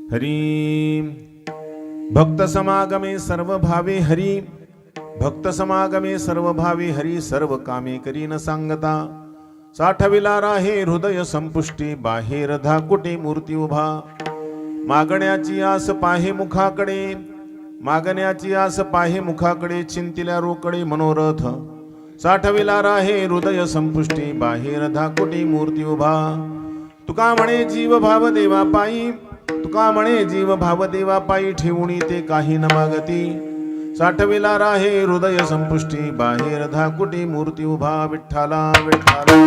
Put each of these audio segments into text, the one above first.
हरी भक्त समागमे सर्व भावे हरी भक्त समागमे सर्व भावे हरी सर्व कामे करी न सांगता साठविला राहे हृदय संपुष्टी बाहेर धाकुटे मूर्ती उभा मागण्याची आस पाहे मुखाकडे मागण्याची आस पाहे मुखाकडे चिंतिल्या रोकडे मनोरथ साठविला राहे हृदय संपुष्टी बाहेर धाकुटी मूर्ती उभा तुका म्हणे जीव भाव देवा पायी तुका म्हणे जीव भाव देवा पायी ठेवणी ते काही न मागती साठविला राहे हृदय संपुष्टी बाहेर धाकुटी मूर्ती उभा विठ्ठला विठ्ठला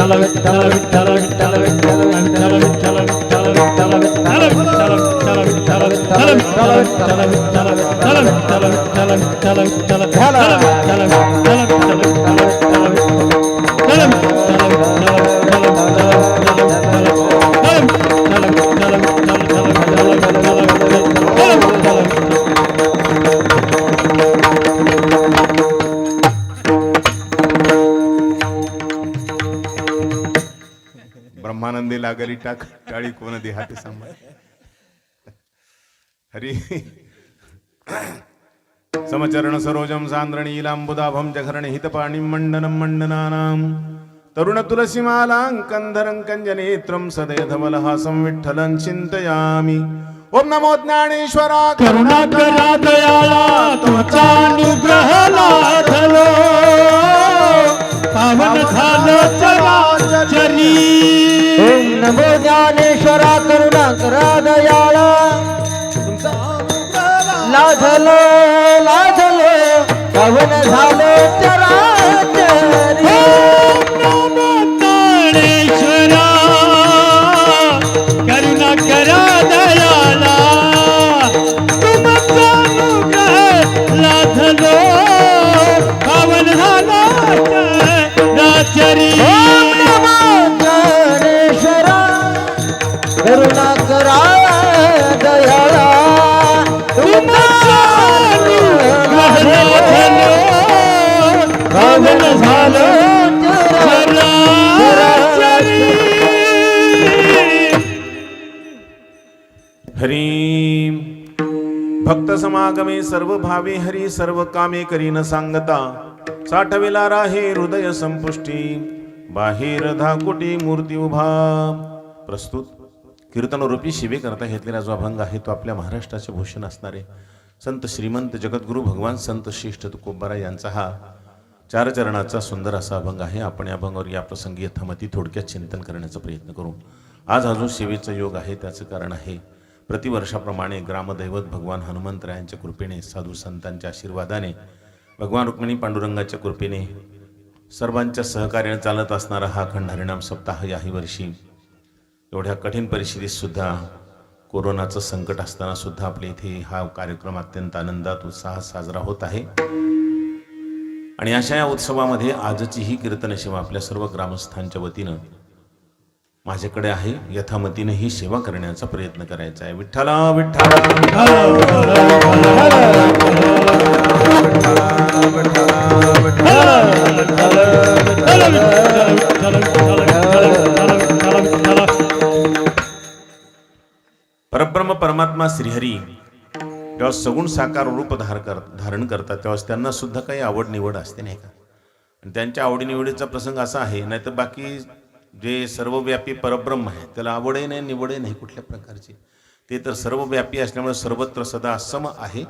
विठ्ठल विठ्ठल विठ्ठल विठ्ठल ब्रह्मानंदी लागली टाक टाळी कोण देहात सांभाळ हरी समचरण सरोजम सांद्रणीलांबुदाभं जघरण हितपाणिं मंडनं मंडनानां तरुण तुलसीमालां कंजनेत्रं सदयधवलहासं विठ्ठलं चिन्तयामि ओम नमो ज्ञानेश्वरा करुणाकरा दयाळा तुझा अनुग्रह लाभलो पावन झालं चराचरी ओम नमो ज्ञानेश्वरा करुणाकरा दयाळा लाधलो लाधलो पावन झालं चराचरी ओम नमो ज्ञानेश्वरा करुणाकरा दयाळा तुमचा अनुग्रह लाधलो पावन झालं चराचरी ओम नमो ज्ञानेश्वरा करुणाकरा दयाळा हरी भक्त समागमे सर्व भावे हरी सर्व कामे करी न सांगता साठविला राहे हृदय संपुष्टी बाहेर धाकुटी मूर्ती उभा प्रस्तुत कीर्तनरूपी शिवे करता घेतलेला जो अभंग आहे तो आपल्या महाराष्ट्राचे भूषण असणारे संत श्रीमंत जगद्गुरु भगवान संत श्रेष्ठ तुकोबारा यांचा हा चार चरणाचा सुंदर असा अभंग आहे. आपण या अभंगावर या प्रसंगी यथामती थोडक्यात चिंतन करण्याचा प्रयत्न करू. आज हा जो सेवेचा योग आहे त्याचं कारण आहे प्रतिवर्षाप्रमाणे ग्रामदैवत भगवान हनुमंतरायांच्या कृपेने साधू संतांच्या आशीर्वादाने भगवान रुक्मिणी पांडुरंगाच्या कृपेने सर्वांच्या सहकार्याने चालत असणारा हा अखंड हरिनाम सप्ताह याही वर्षी एवढ्या कठीण परिस्थितीत सुद्धा कोरोनाचं संकट असताना सुद्धा आपल्या इथे हा कार्यक्रम अत्यंत आनंदात उत्साहात साजरा होत आहे. आणि अशा या उत्सवामध्ये आजची ही कीर्तन सेवा आपल्या सर्व ग्रामस्थांच्या वतीनं माझ्याकडे आहे. यथामतीने ही सेवा करण्याचा प्रयत्न करायचा आहे. विठ्ठला परब्रह्म परमात्मा श्रीहरी जेव्हा सगुण साकार रूप धारण करतात तेव्हा त्यांना सुद्धा काही आवड निवड असते नाही का. आणि त्यांच्या आवडीनिवडीचा प्रसंग असा आहे, नाही तर बाकी जे सर्वव्यापी परब्रह्म आहे त्याला आवडही नाही निवडही नाही कुठल्या प्रकारची. ते तर सर्वव्यापी असल्यामुळे सर्वत्र सदा सम आहे.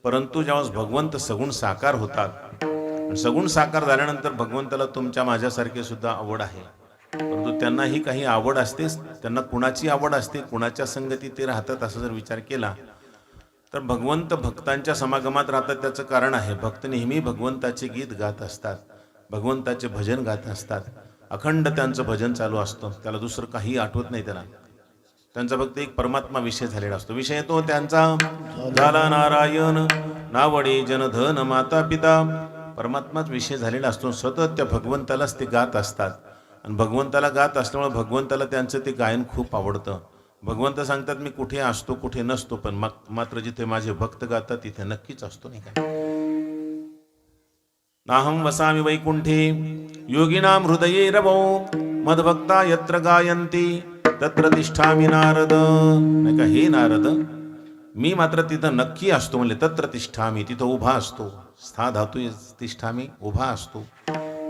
परंतु जेव्हा भगवंत सगुण साकार होतात, सगुण साकार झाल्यानंतर भगवंताला तुमच्या माझ्यासारखे सुद्धा आवड आहे. परंतु त्यांनाही काही आवड असतेच. त्यांना कुणाची आवड असते, कुणाच्या संगती ते राहतात असं जर विचार केला तर भगवंत भक्तांच्या समागमात राहतात. त्याचं कारण आहे, भक्त नेहमी भगवंताचे गीत गात असतात, भगवंताचे भजन गात असतात. अखंड त्यांचं भजन चालू असतं, त्याला दुसरं काही आठवत नाही. त्यांचा फक्त एक परमात्मा विषय झालेला असतो. विषय तो त्यांचा झाला नारायण नावडे जनधन माता पिता. परमात्माच विषय झालेला असतो. सतत त्या भगवंतालाच ते गात असतात. आणि भगवंताला गात असल्यामुळे भगवंताला त्यांचं ते गायन खूप आवडतं. भगवंत सांगतात मी कुठे असतो कुठे नसतो, पण मात्र जिथे माझे भक्त गातात तिथे नक्कीच असतो नाही का. नाहं वसामि वैकुंठे योगिनां हृदये रवो मद्भक्ता यत्र गायन्ति तत्र तिष्ठामि नारद. नाही का, हे नारद मी मात्र तिथं नक्की असतो. म्हणले तत्र तिष्ठामि, तिथं उभा असतो. स्था धातू तिष्ठामि, उभा असतो.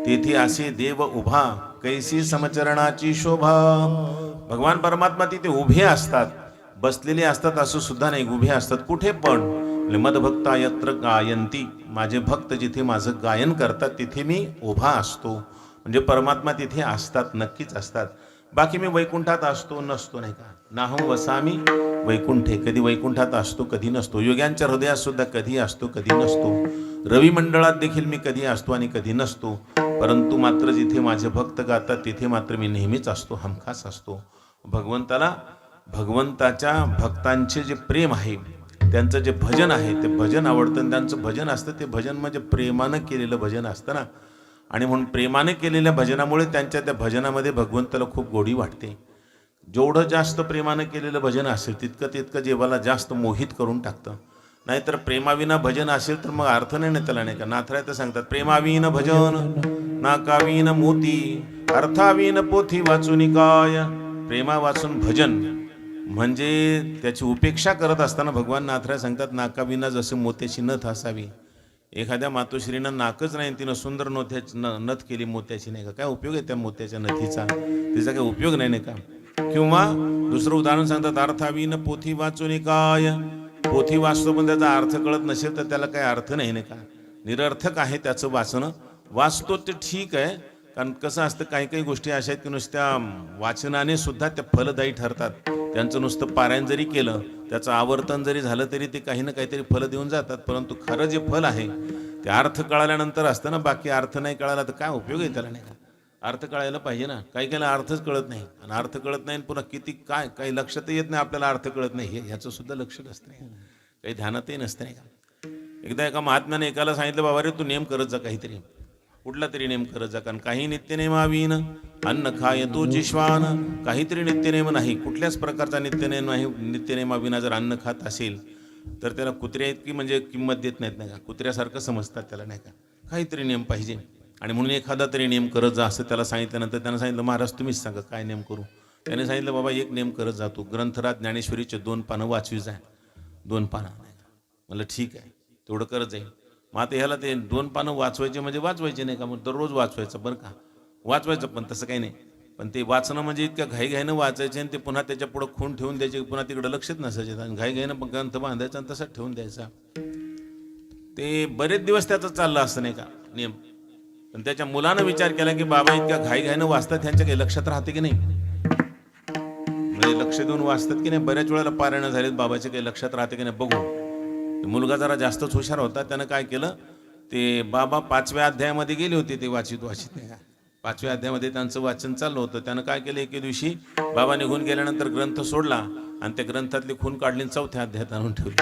तेथे असे देव उभा कैसी समचरणाची शोभा. भगवान परमात्मा तिथे उभे असतात, बसलेले असतात असं सुद्धा नाही, उभे असतात. कुठे पण मदभक्ता यत्र गायन्ति, माझे भक्त जिथे माझं गायन करतात तिथे मी उभा असतो. म्हणजे परमात्मा तिथे असतात, नक्कीच असतात. बाकी मी वैकुंठात असतो नसतो नाही का. नाहं वसामी वैकुंठे, कधी वैकुंठात असतो कधी नसतो. योग्यांच्या हृदयात सुद्धा कधी असतो कधी नसतो. रवी मंडळात देखील मी कधी असतो आणि कधी नसतो. परंतु मात्र जिथे माझे भक्त गातात तिथे मात्र मी नेहमीच असतो, हमखास असतो. भगवंताच्या भक्तांचे जे प्रेम आहे, त्यांचं जे भजन आहे ते भजन आवडतं. त्यांचं भजन असतं ते भजन म्हणजे प्रेमानं केलेलं भजन असतं ना. आणि म्हणून प्रेमाने केलेल्या भजनामुळे त्यांच्या त्या भजनामध्ये भगवंताला खूप गोडी वाटते. जेवढं जास्त प्रेमानं केलेलं भजन असेल तितकं जीवाला जास्त मोहित करून टाकतं. नाहीतर प्रेमाविना भजन असेल तर मग अर्थ नाही ना त्याला नाही का. नाथराय तर सांगतात प्रेमाविन भजन नाकाविन मोती अर्थाविन पोथी वाचून काय. प्रेमा वाचून भजन म्हणजे त्याची उपेक्षा करत असताना भगवान नाथराय सांगतात नाकाविना जसं मोत्याची नथ असावी. एखाद्या मातोश्रीनं नाकच नाही, तिनं सुंदर नथ केली मोत्याची नाही का, काय उपयोग आहे त्या मोत्याच्या नथीचा, तिचा काही उपयोग नाही का. किंवा दुसरं उदाहरण सांगतात अर्थाविन पोथी वाचून काय. पोथी वाचतो पण त्याचा अर्थ कळत नसेल तर त्याला काही अर्थ नाही का, निरर्थक आहे त्याचं वाचणं. वाचतो ते ठीक आहे, कारण कसं असतं काही काही गोष्टी अशा आहेत की नुसत्या वाचनाने सुद्धा त्या फलदायी ठरतात. त्यांचं नुसतं पारायण जरी केलं, त्याचं आवर्तन जरी झालं तरी ते काही ना काहीतरी फलं देऊन जातात. परंतु खरं जे फल आहे ते अर्थ कळाल्यानंतर असतं ना. बाकी अर्थ नाही कळाला तर काय उपयोग आहे त्याला नाही का. अर्थ कळायला पाहिजे ना. काही काहीला अर्थच कळत नाही, आणि अर्थ कळत नाही पुन्हा किती काय काही लक्षात येत नाही आपल्याला. अर्थ कळत नाही ह्याचं सुद्धा लक्ष नसतं नाही, काही ध्यानातही नसतं नाही का. एकदा एका महात्म्याने एकाला सांगितलं बाबा रे तू नेम करत जा, काहीतरी कुठला तरी नेम करत जा, कारण काही नित्यनेमावीन अन्न खाय तो जिश्वान. काहीतरी नित्यनेम नाही, कुठल्याच प्रकारचा नित्यनेम नाही. नित्यनेमाविना जर अन्न खात असेल तर त्याला कुत्र्या इतकी म्हणजे किंमत देत नाहीत नाही का, कुत्र्यासारखं समजतात त्याला नाही का. काहीतरी नियम पाहिजे, आणि म्हणून एखादा तरी नियम करत जा असं त्याला सांगितल्यानंतर त्यानं सांगितलं महाराज तुम्हीच सांगा काय नेम करू. त्याने सांगितलं बाबा एक नेम करत जातो, ग्रंथराज ज्ञानेश्वरीचे 2 पानं वाचवी जाय. 2 पानं नाही का. म्हणलं ठीक आहे तेवढं करत जाईल. मग आता ह्याला ते 2 पानं वाचवायचे म्हणजे वाचवायचे नाही का, मग दररोज वाचवायचं बरं का, वाचवायचं पण तसं काही नाही. पण ते वाचणं म्हणजे इतक्या घाईघाईनं वाचायचे आणि ते पुन्हा त्याच्या पुढं खून ठेवून द्यायचे, पुन्हा तिकडं लक्षच नसायचे, आणि घाईघाईनं ग्रंथ बांधायचा आणि तसंच ठेवून द्यायचा. ते बरेच दिवस त्याचं चाललं असतं नाही का नियम. पण त्याच्या मुलानं विचार केला की बाबा इतक्या घाईघाईनं वाचतात, त्यांच्या काही लक्षात राहते की नाही, म्हणजे लक्ष देऊन वाचतात की नाही. बऱ्याच वेळेला पारायण झालेत बाबाचे काही लक्षात राहते की नाही बघू. मुलगा जरा जास्तच हुशार होता, त्यानं काय केलं ते बाबा 5व्या अध्यायामध्ये गेले होते, ते वाचित नाही का. 5व्या अध्यायामध्ये त्यांचं वाचन चाललं होतं. त्यानं काय केलं, एके दिवशी बाबा निघून गेल्यानंतर ग्रंथ सोडला आणि त्या ग्रंथातली खून काढली आणि 4थ्या अध्यायात आणून ठेवली.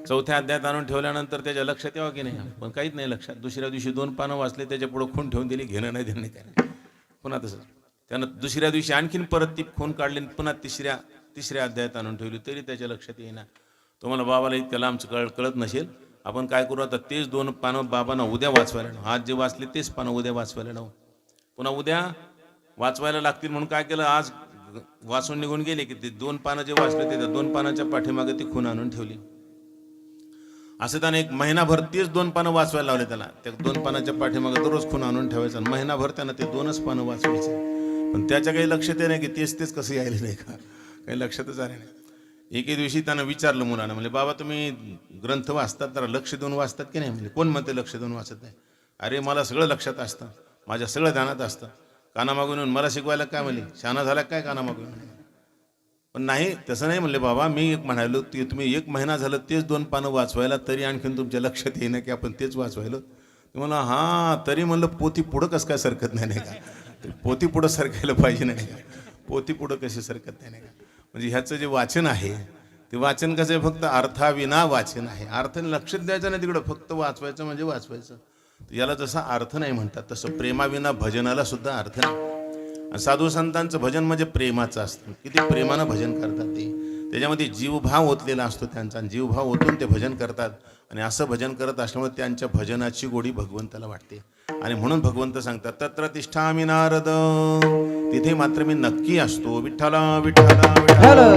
4थ्या अध्यायात आणून ठेवल्यानंतर त्याच्या लक्षात यावं की नाही, पण काहीच नाही लक्षात. दुसऱ्या दिवशी 2 पानं वाचले, त्याच्या पुढे खून ठेवून दिली, घेणं नाही देणं नाही काय नाही. पुन्हा तसं त्यानं दुसऱ्या दिवशी आणखीन परत ती खून काढली, पुन्हा तिसऱ्या अध्यायात आणून ठेवली, तरी त्याच्या लक्षात येईना. तुम्हाला बाबाला इतकं लांबचं कळत नसेल. आपण काय करू आता, तेच 2 पानं बाबांना उद्या वाचवायला लावू. आज जे वाचले तेच पानं उद्या वाचवायला लावू. पुन्हा उद्या वाचवायला लागतील म्हणून काय केलं, आज वाचून निघून गेले की ते 2 पानं जे वाचले ते 2 पानाच्या पाठीमागे ती खून आणून ठेवली. असं त्याने 1 महिनाभर तेच 2 पानं वाचवायला लावले त्याला. त्या 2 पानाच्या पाठीमागे दररोज खून आणून ठेवायचं. महिनाभर त्यानं ते 2च पानं वाचवायचे. पण त्याच्या काही लक्षात नाही की तेच कसं यायला नाही का, काही लक्षातच आले नाही. एके दिवशी त्यानं विचारलं मुलानं, म्हणजे बाबा तुम्ही ग्रंथ वाचतात तर लक्ष देऊन वाचतात की नाही. म्हणजे कोण म्हणते लक्ष देऊन वाचत नाही. अरे मला सगळं लक्षात असतं, माझ्या सगळं ध्यानात असतं. कानामागून येऊन मला शिकवायला काय म्हणले, शहाणा झाला काय कानामागून. पण नाही, तसं नाही म्हणले बाबा. मी एक म्हणालो की तुम्ही 1 महिना झालं तेच 2 पानं वाचवायला, तरी आणखीन तुमच्या लक्षात येईना की आपण तेच वाचवायलो. तुम्हाला हां, तरी म्हणलं पोथी पुढं कसं काय सरकत नाही का. पोथी पुढं सरकायला पाहिजे नाही का, पोथी पुढं कशी सरकत नाही का. म्हणजे ह्याचं जे वाचन आहे ते वाचन कसं आहे, फक्त अर्थाविना वाचन आहे. अर्थाने लक्षात द्यायचं नाही तिकडं, फक्त वाचवायचं म्हणजे वाचवायचं. याला जसा अर्थ नाही म्हणतात, तसं प्रेमाविना भजनाला सुद्धा अर्थ नाही. साधू संतांचं भजन म्हणजे प्रेमाचं असतं. किती प्रेमानं भजन करतात ते, त्याच्यामध्ये जीवभाव ओतलेला असतो त्यांचा, जीवभाव ओतून ते भजन करतात. आणि असं भजन करत असल्यामुळे त्यांच्या भजनाची गोडी भगवंताला वाटते. आणि म्हणून भगवंत सांगतात, तत्र तिष्ठामि नारद, तिथे मात्र मी नक्की असतो. विठ्ठला विठ्ठला विठ्ठला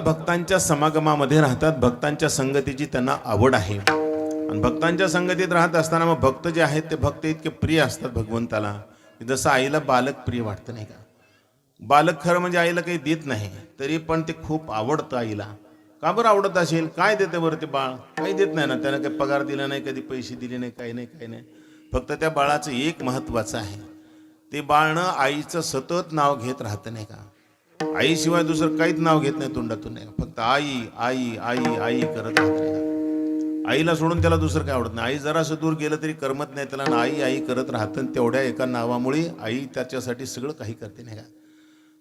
भक्तांच्या समागमामध्ये राहतात. भक्तांच्या संगतीची त्यांना आवड आहे. आणि भक्तांच्या संगतीत राहत असताना मग भक्त जे आहेत ते भक्त इतके प्रिय असतात भगवंताला, जसं आईला बालक प्रिय वाटतं नाही का. बालक खरं म्हणजे आईला काही देत नाही, तरी पण ते खूप आवडतं आईला. का बरं आवडत असेल, काय देते बरं ते बाळ, काही देत नाही ना, त्यानं काही पगार दिला नाही, कधी पैसे दिले नाही, काही नाही. फक्त त्या बाळाचं एक महत्वाचं आहे, ते बाळनं आईचं सतत नाव घेत राहतं नाही का. आईशिवाय दुसरं काहीच नाव घेत नाही तोंडातून, नाही फक्त आई आई आई आई करत राहत. आईला सोडून त्याला दुसरं काय आवडत नाही. आई जरासं दूर गेलं तरी करमत नाही त्याला, आई आई करत राहतं. तेवढ्या एका नावामुळे आई त्याच्यासाठी सगळं काही करते नाही का.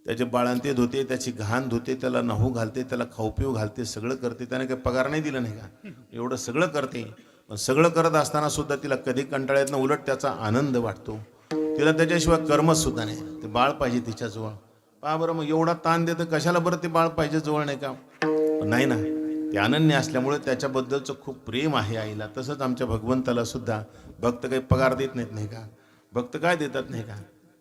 त्याचे बाळंते धुते, त्याची घाण धुते, त्याला नहू घालते, त्याला खाऊपिऊ घालते, सगळं करते. त्याने काही पगार नाही दिला नाही का, एवढं सगळं करते. पण सगळं करत असताना सुद्धा तिला कधी कंटाळा येत नाही, उलट त्याचा आनंद वाटतो. तिला त्याच्याशिवाय कर्मच सुद्धा नाही. ते बाळ पाहिजे तिच्याजवळ. पहा बरं, मग एवढा ताण देतं कशाला बरं, ते बाळ पाहिजे जवळ नाही का. नाही ना, ते अनन्य असल्यामुळे त्याच्याबद्दलचं खूप प्रेम आहे आईला. तसंच आमच्या भगवंताला सुद्धा भक्त काही पगार देत नाहीत नाही का. भक्त काय देतात नाही का,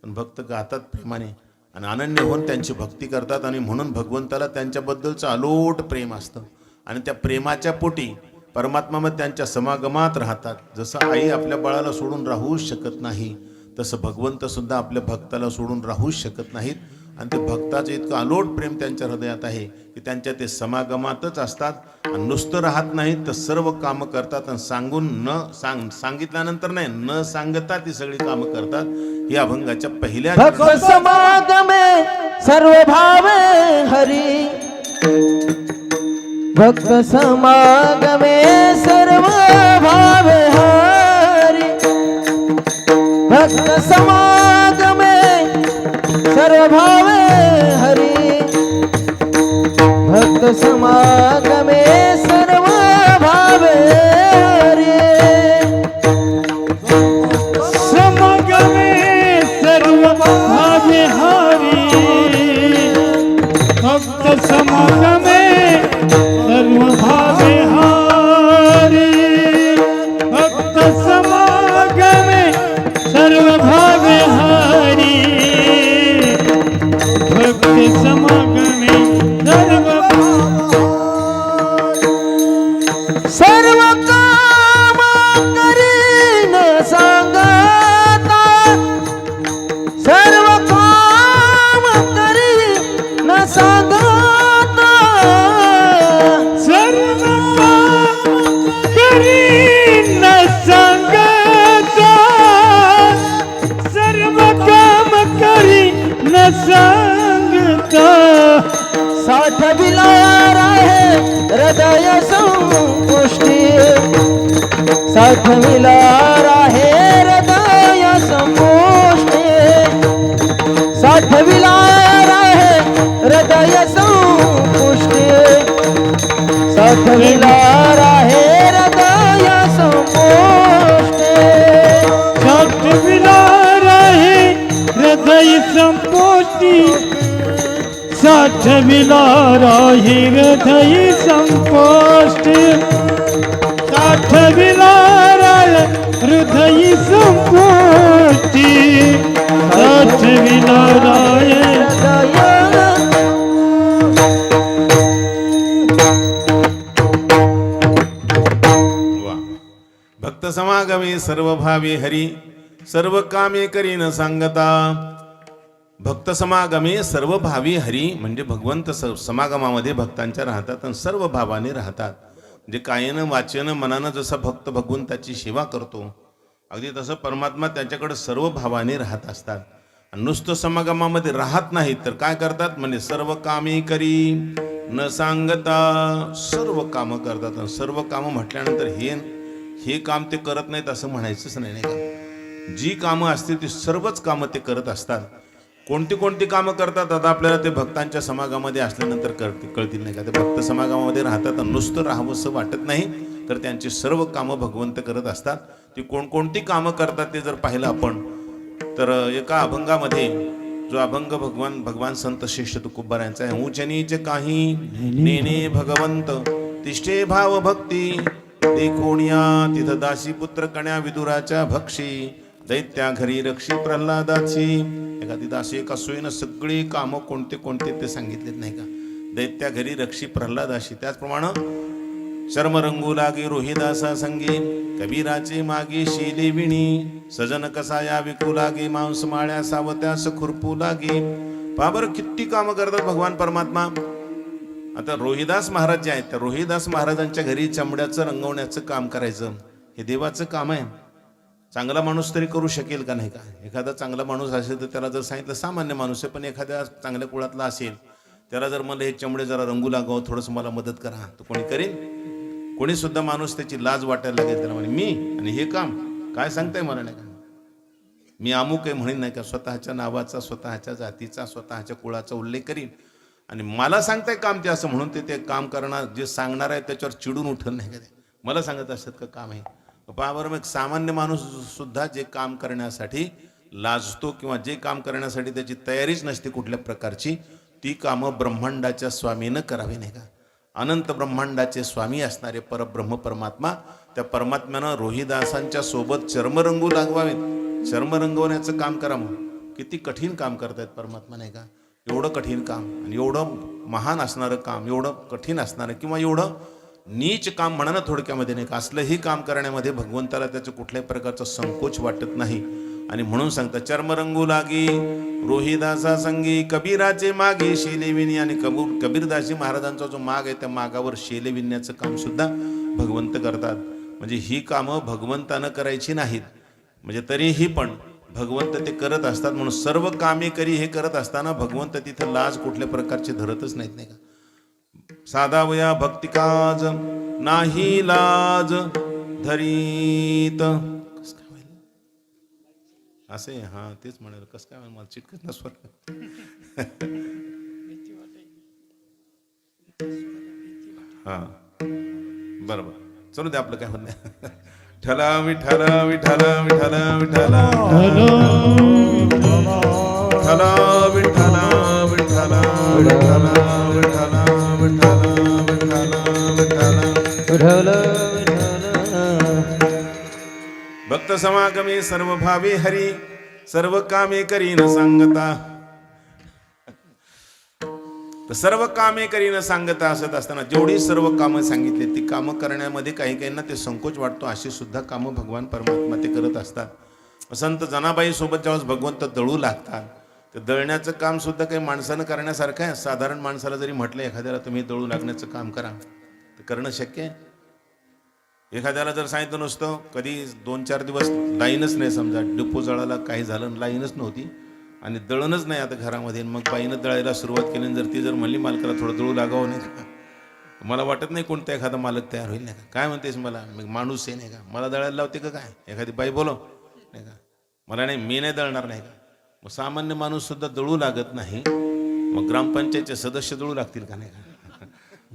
पण भक्त गातात प्रेमाने आणि अनन्य होऊन त्यांची भक्ती करतात. आणि म्हणून भगवंताला त्यांच्याबद्दलचं अलोट प्रेम असतं. आणि त्या प्रेमाच्या पोटी परमात्मा मग त्यांच्या समागमात राहतात. जसं आई आपल्या बाळाला सोडून राहूच शकत नाही, तसं भगवंत सुद्धा आपल्या भक्ताला सोडून राहूच शकत नाहीत. आणि ते भक्ताचं इतकं अलोट प्रेम त्यांच्या हृदयात आहे की त्यांच्या ते समागमातच असतात. आणि नुसतं राहत नाहीत तर सर्व कामं करतात. आणि सांगितल्यानंतर नाही, न सांगता ती सगळी कामं करतात. ही अभंगाच्या पहिल्या भक्त समागमे सर्व भावे हरी, भक्त समागमे सर्व भावे हरी, भक्त समागमे सर्व भावे हरी, भक्त समागमे सर्व भावे हरी, समागमे सर्व भावे हरी, भक्त समागमे सर्व भावे हरी, भक्त समागमे सर्व भावे हरी, भक्ति समागमे सर्व काम करीन सांगता, सर्व काम करीन सांगता, करी न सांगता सर्व काम करी न सांगता साठविला आहे हृदय संपुष्टी साठविला आहे हृदय संपुष्टी साठविला आहे हृदय संपुष्टी साठविला आहे हृदय संपुष्टी साठविला आहे हृदय संपुष्टी साठविला आहे हृदय संपुष्टी साठविला आहे हृदय संपुष्टी साठविला आहे वा भक्त समागमे सर्व भावे हरी सर्व कामे करी न सांगता भक्त समागमे सर्व भावी हरी म्हणजे भगवंत समागमामध्ये भक्तांच्या राहतात आणि सर्व भावाने राहतात. म्हणजे कायेनं वाचेनं मनानं जसा भक्त भगवंताची सेवा करतो अगदी तसं परमात्मा त्याच्याकडे सर्व भावाने राहत असतात. आणि नुसतं समागमामध्ये राहत नाहीत तर काय करतात म्हणजे सर्व कामे करी न सांगता सर्व कामं करतात. आणि सर्व कामं म्हटल्यानंतर हे काम ते करत नाहीत असं म्हणायचंच नाही का. जी कामं असतील ती सर्वच कामं ते करत असतात. कोणती कोणती कामं करतात आता आपल्याला ते भक्तांच्या समागमामध्ये असल्यानंतर कळतील नाही का. ते भक्त समागमामध्ये राहतात आणि नुसतं राहावंसं वाटत नाही तर त्यांची सर्व कामं भगवंत करत असतात. ती कोणकोणती कामं करतात ते जर पाहिलं आपण तर एका अभंगामध्ये जो अभंग भगवान संत श्रेष्ठ तुकोबार यांचा आहे. ऊंच नीच काही नेने भगवंत तिष्ठे भाव भक्ती देखोनिया तिथ दासी पुत्र कण्या विदुराच्या भक्षी दैत्या घरी रक्षी प्रल्हादाची. एखादी दासी एका सोयीनं सगळी कामं कोणते कोणते ते सांगितलेत नाही का. दैत्या घरी रक्षी प्रल्हादाशी त्याचप्रमाणे शर्म रंगू लागे रोहिदासा संगी कबीराचे मागे शेले विणी सजन कसा या विकू लागे मांस माळ्या सावत्यास खुरपू लागे. पाबर किती कामं करतात भगवान परमात्मा. आता रोहिदास महाराज जे आहेत त्या रोहिदास महाराजांच्या घरी चमड्याचं रंगवण्याचं काम करायचं हे देवाचं काम आहे. चांगला माणूस तरी करू शकेल का नाही का. एखादा चांगला माणूस असेल तर त्याला जर सांगितलं सामान्य माणूस आहे पण एखाद्या चांगल्या कुळातला असेल त्याला जर मला हे चमडे जरा रंगू लागावं थोडंसं मला मदत करा तर कोणी करेल. कोणी सुद्धा माणूस त्याची लाज वाटायला लागेल त्याला म्हणे मी आणि हे काम काय सांगताय मला नाही का. मी अमुक आहे म्हणेन नाही का. स्वतःच्या नावाचा स्वतःच्या जातीचा स्वतःच्या कुळाचा उल्लेख करीन आणि मला सांगताय काम ते असं म्हणून ते काम करणार जे सांगणार आहे त्याच्यावर चिडून उठल नाही का. ते मला सांगत असतात का काम आहे. पावर मग सामान्य माणूस सुद्धा जे काम करण्यासाठी लाजतो किंवा जे काम करण्यासाठी त्याची तयारीच नसते कुठल्या प्रकारची ती कामं ब्रह्मांडाच्या स्वामीनं करावी नाही का. अनंत ब्रह्मांडाचे स्वामी असणारे परब्रह्म परमात्मा त्या परमात्म्यानं रोहिदासांच्या सोबत चर्म रंगू लागवावेत. चर्म रंगवण्याचं काम करा मग किती कठीण काम करतायत परमात्मा नाही का. एवढं कठीण काम आणि एवढं महान असणारं काम एवढं कठीण असणारं किंवा एवढं नीच काम म्हणा ना थोडक्यामध्ये नाही का. असलंही काम करण्यामध्ये भगवंताला त्याचं कुठल्याही प्रकारचा संकोच वाटत नाही. आणि म्हणून सांगता चर्म रंगू लागी रोहिदासा संगी कबीराचे मागे शेले विणी. आणि कबीरदासी महाराजांचा जो माग आहे त्या मागावर शेले विणण्याचं काम सुद्धा भगवंत करतात. म्हणजे ही कामं भगवंतानं करायची नाहीत म्हणजे तरीही पण भगवंत ते करत असतात. म्हणून सर्व कामे करी हे करत असताना भगवंत तिथं लाज कुठल्या प्रकारची धरतच नाहीत नाही का. साधा वया भक्तिकाज नाही लाज धरीत असे हा तेच म्हणाल कस काय मला चिटकत ना स्वर. हा बरोबर चलू दे आपलं काय होत नाही. ठला विठला विठला विठला विठला ठला विठला विठला विठला विठला भक्त समागमे सर्व भावे हरी सर्व कामे करी न सांगता. तर सर्व कामे करी न सांगता असत असताना जेवढी सर्व कामं सांगितली ती कामं करण्यामध्ये काही काहींना ते संकोच वाटतो. अशी सुद्धा कामं भगवान परमात्मा ते करत असतात. संत जनाबाई सोबत जेव्हा भगवंत दळू लागतात तर दळण्याचं काम सुद्धा काही माणसानं करण्यासारखं आहे. साधारण माणसाला जरी म्हटलं एखाद्याला तुम्ही दळू लागण्याचं काम करा तर करणं शक्य आहे. एखाद्याला जर सांगितलं नसतं कधी 2-4 दिवस लाईनच नाही, समजा डिपो जळाला काही झालं लाईनच नव्हती आणि दळणच नाही आता घरामध्ये, मग बाईनं दळायला सुरुवात केली, जर ती जर म्हणली मालकाला थोडं दळू लागावं नाही का, मला वाटत नाही कोणता एखादा मालक तयार होईल नाही का. काय म्हणतेस मला, मी माणूस आहे नाही का, मला दळायला लावते का काय, एखादी बाई बोलो नाही का, मला नाही, मी नाही दळणार नाही का. मग सामान्य माणूस सुद्धा दळू लागत नाही, मग ग्रामपंचायतचे सदस्य दळू लागतील का नाही का,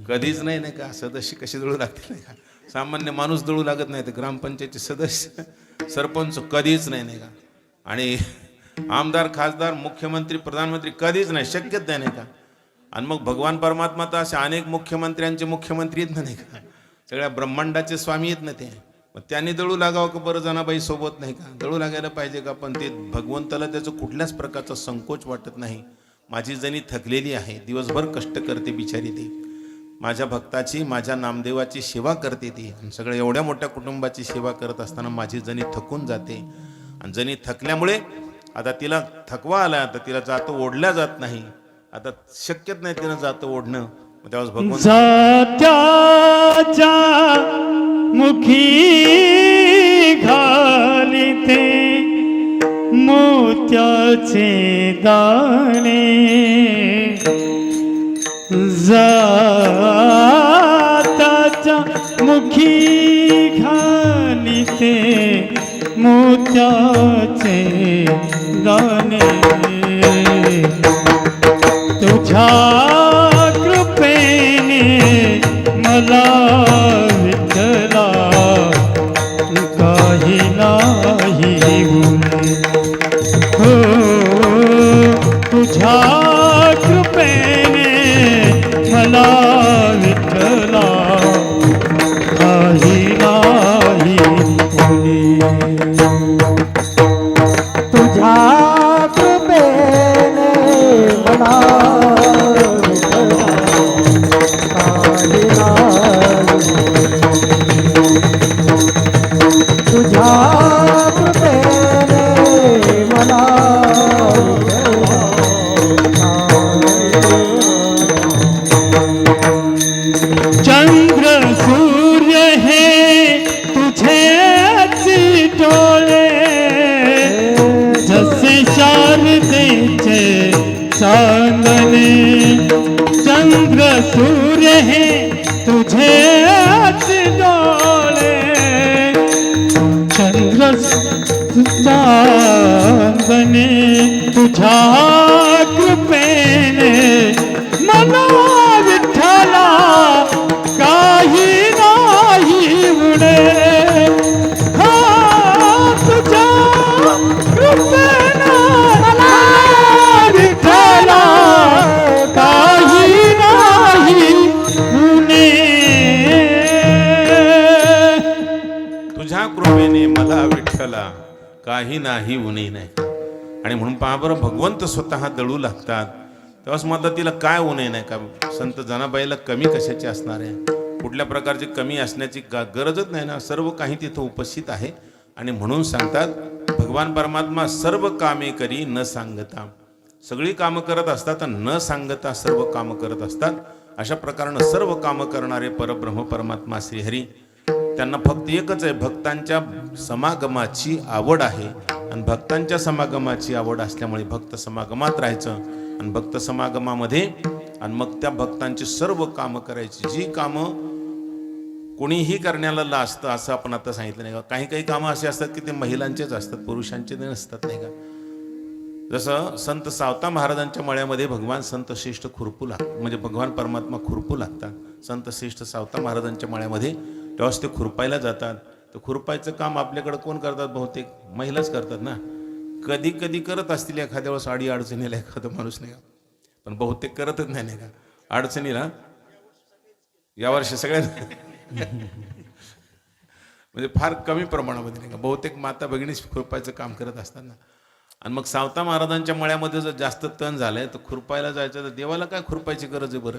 कधीच नाही नाही का, सदस्य कसे दळू लागतील नाही का. सामान्य माणूस दळू लागत नाही तर ग्रामपंचायतचे सदस्य सरपंच कधीच नाही नाही का, आणि आमदार खासदार मुख्यमंत्री प्रधानमंत्री कधीच नाही, शक्यच नाही का. आणि मग भगवान परमात्मा तर असे अनेक मुख्यमंत्र्यांचे मुख्यमंत्री आहेत ना नाही का, सगळ्या ब्रह्मांडाचे स्वामी आहेत ना ते, मग त्यांनी दळू लागावं का बरं जनाबाई सोबत नाही का, दळू लागायला पाहिजे का. पण ते भगवंताला त्याचं कुठल्याच प्रकारचा संकोच वाटत नाही. माझी जणी थकलेली आहे, दिवसभर कष्ट करते बिचारी ती, माझ्या भक्ताची माझ्या नामदेवाची सेवा करते ती, आणि सगळं एवढ्या मोठ्या कुटुंबाची सेवा करत असताना माझी जणी थकून जाते. आणि जणी थकल्यामुळे आता तिला थकवा आला, आता तिला जातं ओढल्या जात नाही, आता शक्यच नाही तिनं जातं ओढणं. त्यावेळेस भगवंत जात्याच्या मुखी घालिते मोत्याचे दाणे, जात्याच्या मुखी घालिते मोत्याचे दाणे, तुझ्या कृपेने मला विठ्ठला काही नाही उणे. हो तुझ्या कृपेने मला विठ्ठला काही नाही उणे. तुझ्या कृपेने मला तुझ्या कृपेने मला चंद्र सूर्य हे तुझेच डोळे, जसे शारदेचे चांदणे. चंद्र सूर्य हे तुझेच डोळे, चंद्र चांदणे. तुझ्या कृपेने मला विठ्ठला काही नाही उणे. हा तुझ्या कृपेने मला विठ्ठला काही नाही उणे. तुझ्या कृपेने मला विठ्ठला काही नाही उणे नाही. आणि म्हणून पहा बरं, भगवंत स्वतः दळू लागतात, तेव्हाच मग तिला काय उणे नाही का. संत जनाबाईला कमी कशाची असणार आहे, कुठल्या प्रकारची कमी असण्याची गरजच नाही ना, सर्व काही तिथं उपस्थित आहे. आणि म्हणून सांगतात भगवान परमात्मा सर्व कामे करी न सांगता, सगळी कामं करत असतात न सांगता सर्व कामं करत असतात. अशा प्रकारानं सर्व कामं करणारे परब्रह्म परमात्मा श्रीहरी, त्यांना फक्त एकच आहे, भक्तांच्या समागमाची आवड आहे. आणि भक्तांच्या समागमाची आवड असल्यामुळे भक्त समागमात राहायचं, आणि भक्त समागमामध्ये आणि मग त्या भक्तांची सर्व कामं करायची, जी कामं कोणीही करण्याला लाजतं असं आपण आता सांगितलं नाही का. काही काही कामं असे असतात की ते महिलांचेच असतात, पुरुषांचे नसतात नाही का. जसं संत सावता महाराजांच्या मळ्यामध्ये भगवान संत श्रेष्ठ खुरपू लागतात, म्हणजे भगवान परमात्मा खुरपू लागतात संत श्रेष्ठ सावता महाराजांच्या मळ्यामध्ये. तेव्हाच ते खुरपायला जातात. तर खुरपायचं काम आपल्याकडे कोण करतात, बहुतेक महिलाच करतात ना. कधी कधी करत असतील एखाद्या वेळेस अडी अडचणीला एखादा माणूस नाही का, पण बहुतेक करतच नाही नाही का अडचणीला. यावर्षी सगळ्यांना म्हणजे फार कमी प्रमाणामध्ये नाही का, बहुतेक माता भगिनीच खुरपायचं काम करत असतात ना. आणि मग सावता महाराजांच्या मळ्यामध्ये जर जास्त तण झालंय तर खुरपायला जायचं, तर देवाला काय खुरपायची गरज आहे बरं.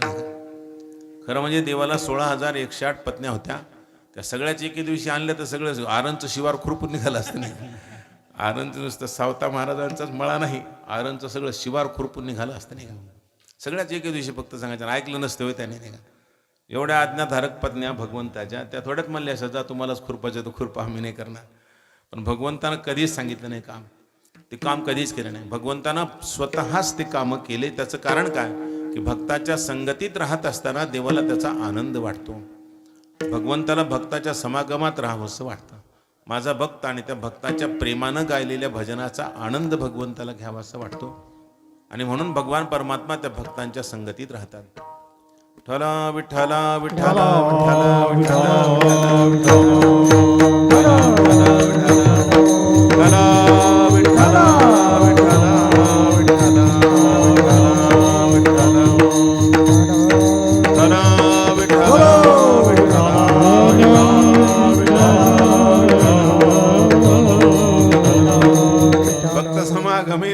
खरं म्हणजे देवाला 16,108 पत्न्या होत्या, त्या सगळ्याच एके दिवशी आणल्या तर सगळं आरणचं शिवार खुरपून निघालं असतं नाही. आरणचं नुसतं सावता महाराजांचाच मळा नाही, आरणचं सगळं शिवार खुरपून निघालं असतं नाही का. सगळ्याच एके दिवशी फक्त सांगायचं, ऐकलं नसतं होय त्याने नाही का. एवढ्या आज्ञाधारक पत्न्या भगवंताच्या त्या थोड्यात म्हणल्या असं जा तुम्हालाच खुरपायचं तर खुरपा आम्ही नाही करणार. पण भगवंतानं कधीच सांगितलं नाही काम, ते काम कधीच केलं नाही. भगवंतानं स्वतःच ते कामं केले. त्याचं कारण काय की भक्ताच्या संगतीत राहत असताना देवाला त्याचा आनंद वाटतो. भगवंताला भक्ताच्या समागमात राहावं असं वाटतं. माझा भक्त आणि त्या भक्ताच्या प्रेमानं गायलेल्या भजनाचा आनंद भगवंताला घ्यावा असं वाटतो. आणि म्हणून भगवान परमात्मा त्या भक्तांच्या संगतीत राहतात. विठ्ठला विठ्ठला विठ्ठला विठ्ठला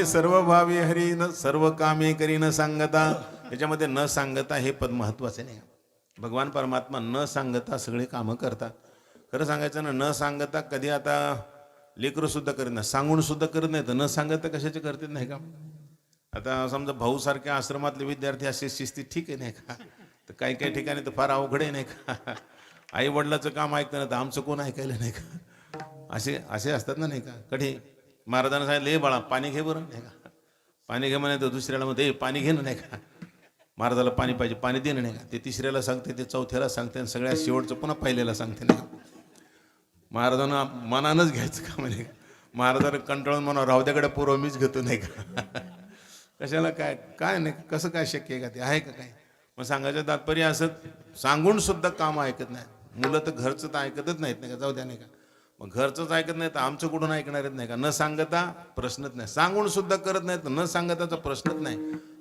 सर्व भावी हरी न सर्व कामे करी न सांगता. याच्यामध्ये न सांगता हे पद महत्वाचे नाही. भगवान परमात्मा न सांगता सगळे कामं करतात. खरं सांगायचं ना, न सांगता कधी आता लेकरं सुद्धा करत नाही, सांगून सुद्धा करत नाही, तर न सांगता कशाचे करतात नाही का. आता समजा भाऊ सारख्या आश्रमातले विद्यार्थी असे शिस्ती ठीक आहे नाही का, तर काही काही ठिकाणी तर फार अवघड आहे नाही का. आई वडिलाचं काम ऐकतं ना तर आमचं कोण ऐकायला नाही का. असे असतात ना नाही का. कधी महाराजांना सांगितलं हे बाळा पाणी घे बरं नाही का. पाणी घे म्हणे तर दुसऱ्याला मध्ये पाणी घे ना नाही का. महाराजाला पाणी पाहिजे, पाणी दे नाही का. ते तिसऱ्याला सांगते, ते चौथ्याला सांगते, आणि सगळ्यात शेवटचं पुन्हा पहिल्याला सांगते नाही का. महाराजांना मनानच घ्यायचं का म्हणे. महाराजांना कंटाळून म्हणा राहत्याकडे पूर्व मीच घेतो नाही का. कशाला काय काय नाही कसं काय शक्य आहे का ते आहे का काय. मग सांगायचं तात्पर्य असं सांगून सुद्धा काम ऐकत नाही. मुलं तर घरचं तर ऐकतच नाहीत नाही का. जाऊ द्या नाही का. मग घरचंच ऐकत नाही तर आमचं कुठून ऐकणार आहेत नाही का. न सांगता प्रश्नच नाही, सांगून सुद्धा करत नाही तर न सांगताचा प्रश्नच नाही.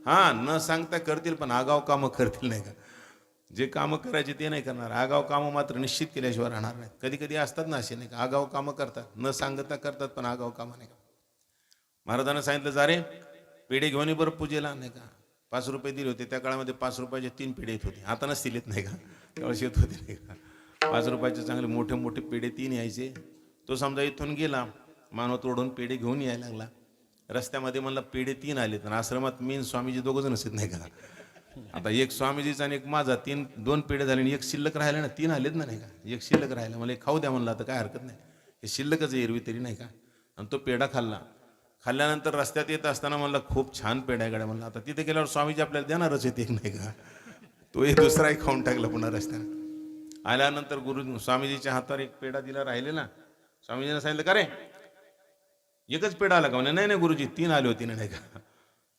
हां न सांगता करतील पण आगाव कामं करतील नाही का. जे कामं करायचे ते नाही करणार, आगाव कामं मात्र निश्चित केल्याशिवाय राहणार नाहीत. कधी कधी असतात ना असे नाही का, आगाव कामं करतात, न सांगता करतात पण आगाव कामं नाही का. महाराजांना सांगितलं जा रे पेढे घेऊन ये बरं पूजेला नाही का. 5 रुपये दिले होते त्या काळामध्ये. 5 रुपयाचे 3 पेढे येत होते. आता नसतील येत नाही का, त्यावेळेस येत होते नाही का. 5 रुपयाचे चांगले मोठे मोठे पेढे 3 यायचे. तो समजा इथून गेला मानव तोडून पेढे घेऊन यायला लागला. रस्त्यामध्ये म्हणला पेढे 3 आले. तर आश्रमात मी स्वामीजी दोघं जण असत नाही का. आता एक स्वामीजीचा आणि एक माझा 2 पेढे झाले आणि एक शिल्लक राहिले ना. 3 आलेत ना नाही का. एक शिल्लक राहिला, मला खाऊ द्या म्हणला. तर काय हरकत नाही, हे शिल्लकच एरवी तरी नाही का. आणि तो पेढा खाल्ला. खाल्ल्यानंतर रस्त्यात येत असताना म्हणला खूप छान पेढा आहे गाड्या म्हणला. आता तिथे गेल्यावर स्वामीजी आपल्याला देणारच येते नाही का. तो एक दुसराही खाऊन टाकला पुन्हा रस्त्याने. आल्यानंतर गुरु स्वामीजीच्या हातावर एक पेढा दिला राहिलेला. स्वामीजीने सांगितलं का रे एकच पेढा आला का. म्हणे नाही नाही गुरुजी 3 आले होते नाही का.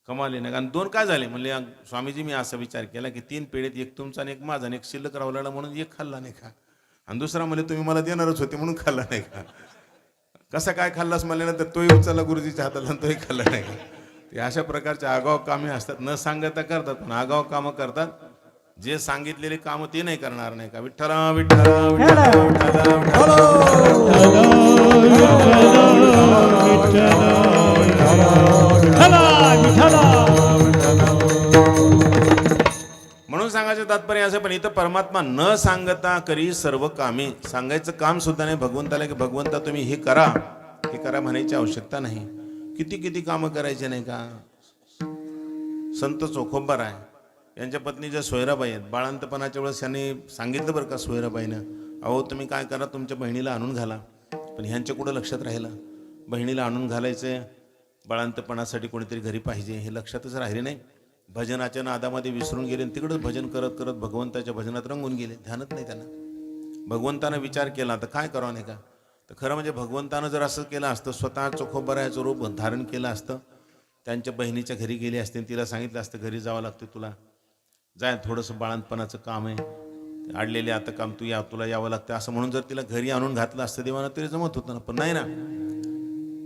कमाले नाही का. आणि 2 काय झाले म्हणले. स्वामीजी मी असा विचार केला की 3 पेढेत एक तुमचा आणि एक माझा आणि एक शिल्लक रावला म्हणून एक खाल्ला नाही का. आणि दुसरा म्हणजे तुम्ही मला देणारच होते म्हणून खाल्ला नाही का. कसा काय खाल्लास म्हणल्यानंतर तोही उचलला गुरुजीच्या हाताला आणि तोही खाल्ला नाही का. ते अशा प्रकारचे आगाव कामे असतात. न सांगता करतात पण आगाव कामं करतात. जे सांगितलेले काम ते नाही करणार नाही का. विठ्ठला विठ्ठला विठ्ठला विठ्ठला म्हणून सांगायचं तात्पर्य असं. पण इथं परमात्मा न सांगता करी सर्व कामे. सांगायचं काम सुद्धा नाही भगवंताला की भगवंता तुम्ही हे करा हे करा म्हणायची आवश्यकता नाही. किती किती कामं करायचे नाही का. संत चोखोबा आहे यांच्या पत्नी ज्या सोयराबाई आहेत, बाळांतपणाच्या वेळेस यांनी सांगितलं बरं का सोयराबाईनं, अहो तुम्ही काय करा तुमच्या बहिणीला आणून घाला. पण ह्यांच्या कुठं लक्षात राहिलं. बहिणीला आणून घालायचं बाळांतपणासाठी कोणीतरी घरी पाहिजे हे लक्षातच राहिले नाही. भजनाच्या नादामध्ये विसरून गेले आणि तिकडंच भजन करत करत भगवंताच्या भजनात रंगून गेले. ध्यानच नाही त्यांना. भगवंतानं विचार केला तर काय करावं नाही का. तर खरं म्हणजे भगवंतानं जर असं केलं असतं, स्वतः चोखोबरायाचं रूप धारण केलं असतं, त्यांच्या बहिणीच्या घरी गेले असते, तिला सांगितलं असतं घरी जावं लागतं तुला, जाय थोडंसं बाळांतपणाचं काम आहे, अडलेले आता काम तू या, तुला यावं लागतं असं म्हणून जर तिला घरी आणून घातलं असतं देवानं तरी जमत होतं ना. पण नाही ना,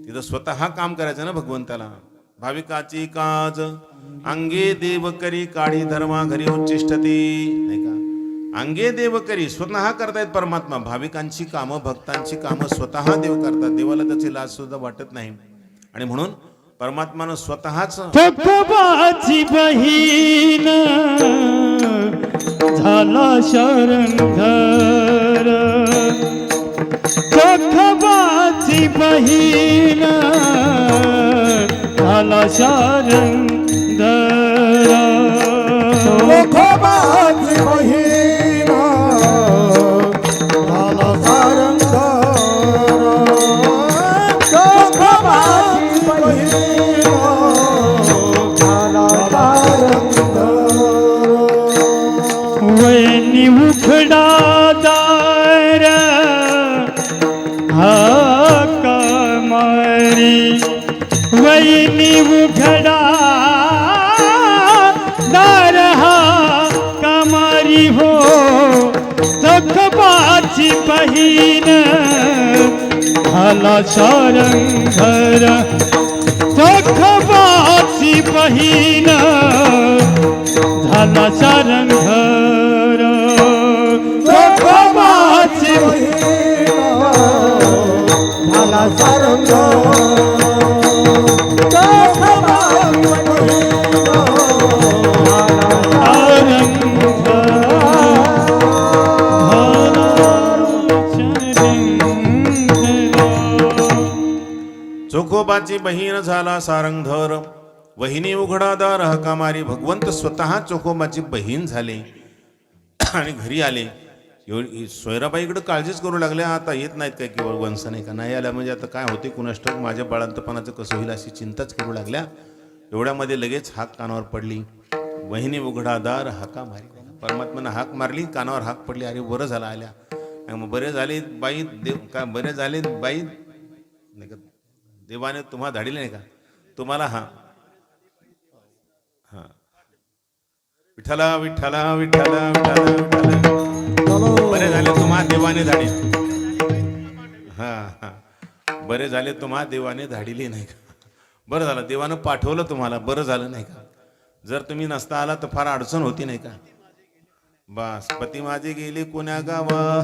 तिथं स्वतः काम करायचं ना भगवंताला. भाविकाची काज अंगे देव करी काळी धर्मा घरी उच्चिष्टते नाही का. अंगे देव करी स्वतः करतायत परमात्मा. भाविकांची कामं भक्तांची कामं स्वतः देव करतात. देवाला त्याची लाज सुद्धा वाटत नाही. आणि म्हणून परमात्मानं स्वतःच चोखोबाची बहीण झाला शरणधर. चोखोबाची बहीण झाला शरणधर. चोखोबाची बहीण हाका मारी वहिनी उघडा दार हाका मारी हो जखमाची बहीण झाला सारंगधर जखमाची बहीण झाला सारंगधर जखमाची झाला सारंग चोखोबाची बहीण झाला सारंगधर वहिनी उघडादार हकामारी. भगवंत स्वतः चोखोबाची बहीण झाले आणि घरी आले. एवढी सोयराबाईकडे काळजीच करू लागल्या. आता येत नाहीत काय केवळ वंश नाही का, नाही आल्या म्हणजे आता काय होते कुणास ठाऊक, माझ्या बाळंतपणाचं कसं होईल अशी चिंताच करू लागल्या. एवढ्यामध्ये लगेच हाक कानावर पडली. वहिनी उघडादार हाका मारी. परमात्म्यानं हाक मारली, कानावर हाक पडली. अरे बरं झालं आल्या. मग बरे झाले बाई देव का, बरे झाले बाई नाही का, देवाने तुम्हा धाडिले नाही का तुम्हाला. हा हा विठ्ठला विठ्ठला विठ्ठला विठ्ठला विठ्ठला बरे झाले तुम्हा देवाने धाडी. हा हा बरे झाले तुम्हा देवाने धाडिले नाही का. बरं झालं देवानं पाठवलं तुम्हाला, बरं झालं नाही का. जर तुम्ही नसता आला तर फार अडचण होती नाही का. बस पती माझे गेले कोण्या गावा.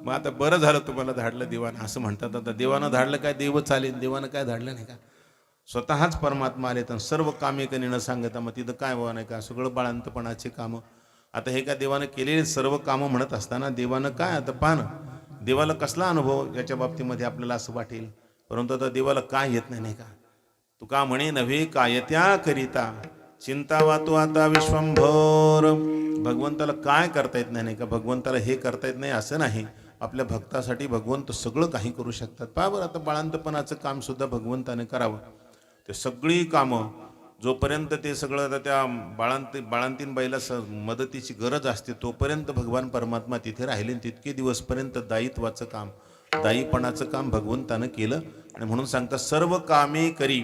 मग आता बरं झालं तुम्हाला धाडलं देवानं असं म्हणतात. आता देवानं धाडलं काय, देव चालेल, देवानं काय धाडलं नाही का. स्वतःच परमात्मा आले तर सर्व कामे कधी न सांगता. मग तिथं काय व्हा नाही का, सगळं बाळंतपणाचे कामं. आता हे काय देवानं केलेले सर्व कामं म्हणत असताना देवानं काय, आता पाहणं देवाला कसला अनुभव याच्या बाबतीमध्ये आपल्याला असं वाटेल. परंतु आता देवाला काय येत नाही का. तुका म्हणे नव्हे कायत्या करिता चिंता वातो आता विश्वंभर. भगवंताला काय करता येत नाही का. भगवंताला हे करता येत नाही असं नाही. आपल्या भक्तासाठी भगवंत सगळं काही करू शकतात. पहा बरं आता बाळंतपणाचं काम सुद्धा भगवंताने करावं. ते सगळी कामं जोपर्यंत ते सगळं आता त्या बाळंतीन बाईला मदतीची गरज असते तोपर्यंत भगवान परमात्मा तिथे राहिले. तितके दिवसपर्यंत दायित्वाचं काम, दायीपणाचं काम भगवंतानं केलं. आणि म्हणून सांगतात सर्व कामे करी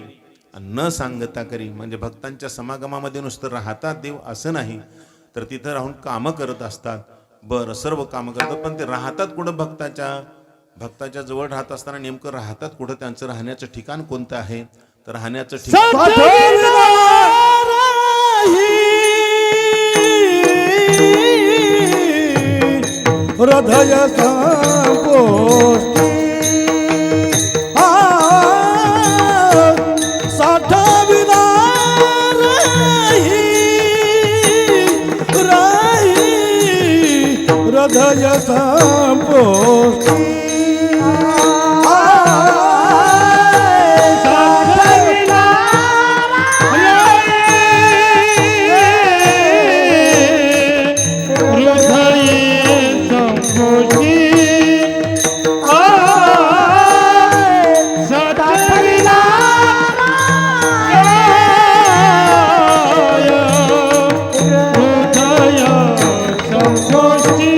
न सांगता करी. म्हणजे भक्तांच्या समागमामध्ये नुसतं राहतात देव असं नाही, तर तिथं राहून कामं करत असतात. बरं सर्व कामं करतात, पण ते राहतात कुठं. भक्ताच्या जवळ राहत असताना नेमकं राहतात कुठं, त्यांचं राहण्याचं ठिकाण कोणतं आहे. तर राहण्याचं ठिकाण हृदय संपोष्टी साठविला हृदय संपोष्टी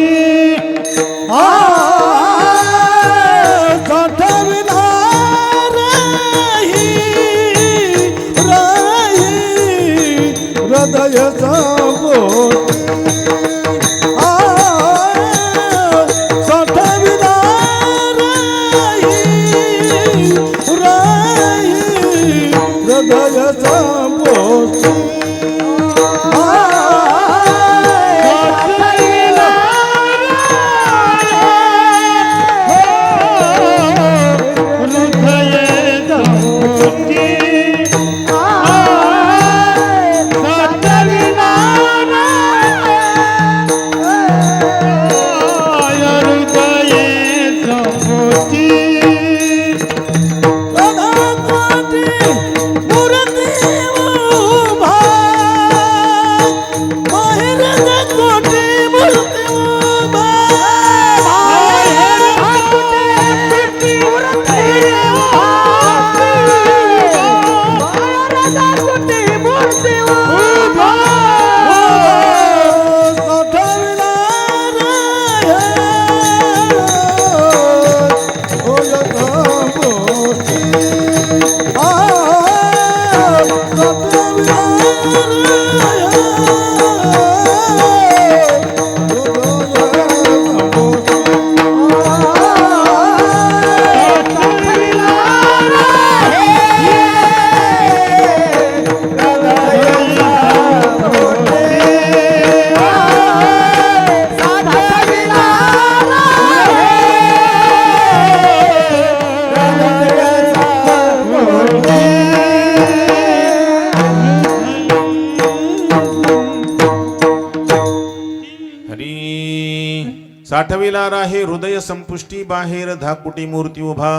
साठविला राहे हृदय संपुष्टी बाहेर धाकुटी मूर्ती उभा.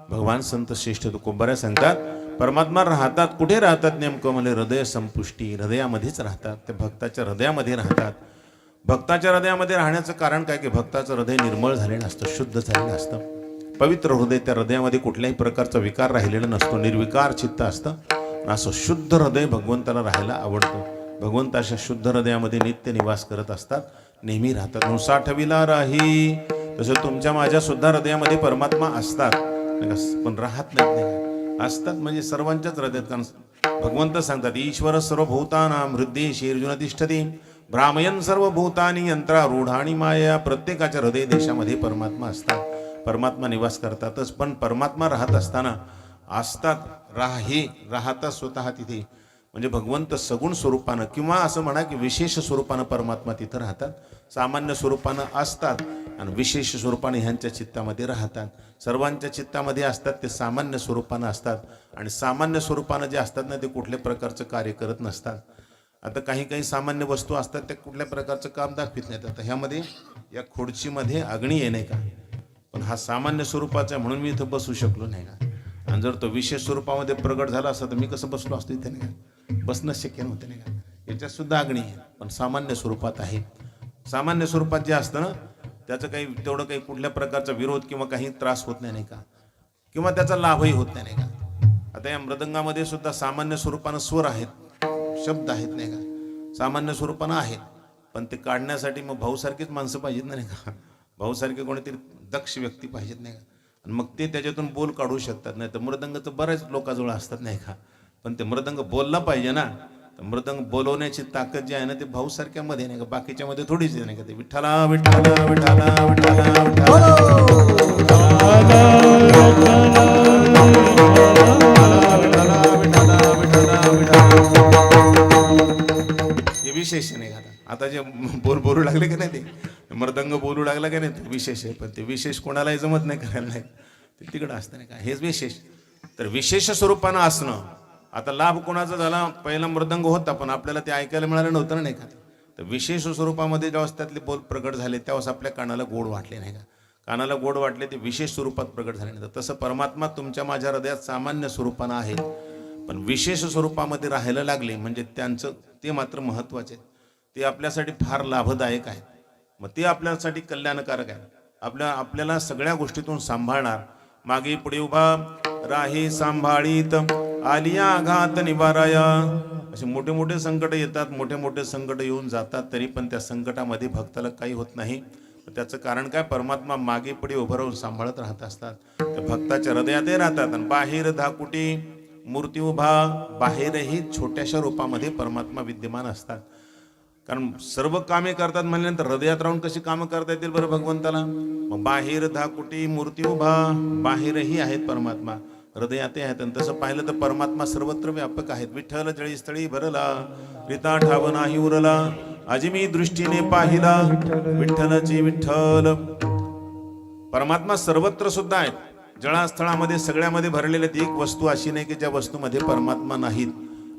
भगवान संत श्रेष्ठ तुकोबाऱ्या सांगतात परमात्मा राहतात कुठे राहतात नेमकं म्हणजे हृदय संपुष्टी हृदयामध्येच राहतात. ते भक्ताच्या हृदयामध्ये राहतात. भक्ताच्या हृदयामध्ये राहण्याचं कारण काय की भक्ताचं हृदय निर्मळ झालेलं असतं, शुद्ध झालेलं असतं, पवित्र हृदय. त्या हृदयामध्ये कुठल्याही प्रकारचा विकार राहिलेला नसतो, निर्विकार चित्त असतं. असं शुद्ध हृदय भगवंताला राहायला आवडतं. भगवंत अशा शुद्ध हृदयामध्ये नित्य निवास करत असतात, नेहमी राहतात. म्हणून साठविला राही तसं तुमच्या माझ्या सुद्धा हृदयामध्ये परमात्मा असतात पण राहत नाहीत. असतात म्हणजे सर्वांच्याच हृदयात. कारण भगवंत सांगतात ईश्वर सर्वभूतानां हृदयेषु अर्जुन तिष्ठति भ्रामयन् सर्वभूतानि यंत्रारूढानि माया. प्रत्येकाच्या हृदय देशामध्ये परमात्मा असतात, परमात्मा निवास करतातच. पण परमात्मा राहत असताना असतात राहतात स्वतः तिथे. म्हणजे भगवंत सगुण स्वरूपानं किंवा असं म्हणा की विशेष स्वरूपानं परमात्मा तिथं राहतात. सामान्य स्वरूपानं असतात आणि विशेष स्वरूपाने ह्यांच्या चित्तामध्ये राहतात. सर्वांच्या चित्तामध्ये असतात ते सामान्य स्वरूपानं असतात. आणि सामान्य स्वरूपानं जे असतात ना ते कुठल्या प्रकारचं कार्य करत नसतात. आता काही सामान्य वस्तू असतात त्या कुठल्या प्रकारचं काम दाखवित नाहीत. आता ह्यामध्ये या खुर्चीमध्ये अग्नी आहे नाही का, पण हा सामान्य स्वरूपाचा आहे म्हणून मी इथं बसू शकलो नाही का. आणि जर तो विशेष स्वरूपामध्ये प्रगट झाला असता तर मी कसं बसलो असतो इथे नाही का, बसणं शक्य नव्हतं नाही का. याच्यात सुद्धा अग्नी आहे पण सामान्य स्वरूपात आहे. सामान्य स्वरूपात जे असतं ना त्याचं काही तेवढं काही कुठल्या प्रकारचा विरोध किंवा काही त्रास होत नाही का, किंवा त्याचा लाभही होत नाही का. आता या मृदंगामध्ये सुद्धा सामान्य स्वरूपानं स्वर आहेत, शब्द आहेत नाही का, सामान्य स्वरूपानं आहेत. पण ते काढण्यासाठी मग भाऊसारखीच माणसं पाहिजेत नाही का, भाऊसारखे कोणीतरी दक्ष व्यक्ती पाहिजेत नाही का. आणि मग ते त्याच्यातून बोल काढू शकतात. नाही तर मृदंगाचं बऱ्याच लोकांजवळ असतात नाही का, पण ते मृदंग बोलला पाहिजे ना. तर मृदंग बोलवण्याची ताकद जी आहे ना ते भाऊसारख्या मध्ये नाही का, बाकीच्या मध्ये थोडीच नाही का. ते विठ्ठला विठ्ठला विठ्ठला विठ्ठला हे विशेष नाही का. आता जे बोलू लागले की नाही ते मृदंग बोलू लागला की नाही ते विशेष आहे. पण ते विशेष कोणालाही जमत नाही करायला नाही, ते तिकडं असतं नाही का, हेच विशेष. तर विशेष स्वरूपानं असणं. आता लाभ कोणाचा झाला, पहिला मृदंग होता पण आपल्याला ते ऐकायला मिळालं नव्हतं नाही का. तर विशेष स्वरूपामध्ये जेव्हा त्यातले बोल प्रगट झाले तेव्हाच आपल्या कानाला गोड वाटले नाही का, कानाला गोड वाटले ते विशेष स्वरूपात प्रगट झाले नाही. तसं परमात्मा तुमच्या माझ्या हृदयात सामान्य स्वरूपानं आहे पण विशेष स्वरूपामध्ये राहायला लागले म्हणजे त्यांचं ते मात्र महत्वाचे. ते आपल्यासाठी फार लाभदायक आहे. मग ते आपल्यासाठी कल्याणकारक आहे. आपल्याला सगळ्या गोष्टीतून सांभाळणार. मागे पुढे उभा राही सांभाळीत आलिया आघात निवाराया. असे मोठे मोठे संकट येतात, मोठे मोठे संकट येऊन जातात, तरी पण त्या संकटामध्ये भक्ताला काही होत नाही. त्याचं कारण काय, परमात्मा मागे पुढे उभं राहून सांभाळत राहत असतात. त्या भक्ताच्या हृदयातही राहतात. आणि बाहेर धाकुटी मूर्ती उभा, बाहेरही छोट्याशा रूपामध्ये परमात्मा विद्यमान असतात. कारण सर्व कामे करतात म्हणल्यानंतर हृदयात राहून कशी कामं करता येतील बरं भगवंताला. मग बाहेर धाकुटी मूर्ती उभा, बाहेरही आहेत परमात्मा, हृदयातही आहेत. आणि तसं पाहिलं तर परमात्मा सर्वत्र व्यापक आहेत. विठ्ठल जळी स्थळी भरला, रिता ठाव नाही उरला, अजिमी दृष्टीने पाहिला विठ्ठलाची विठ्ठल. परमात्मा सर्वत्र सुद्धा आहेत. जळास्थळामध्ये सगळ्यामध्ये भरलेले. एक वस्तू अशी नाही की ज्या वस्तूमध्ये परमात्मा नाहीत.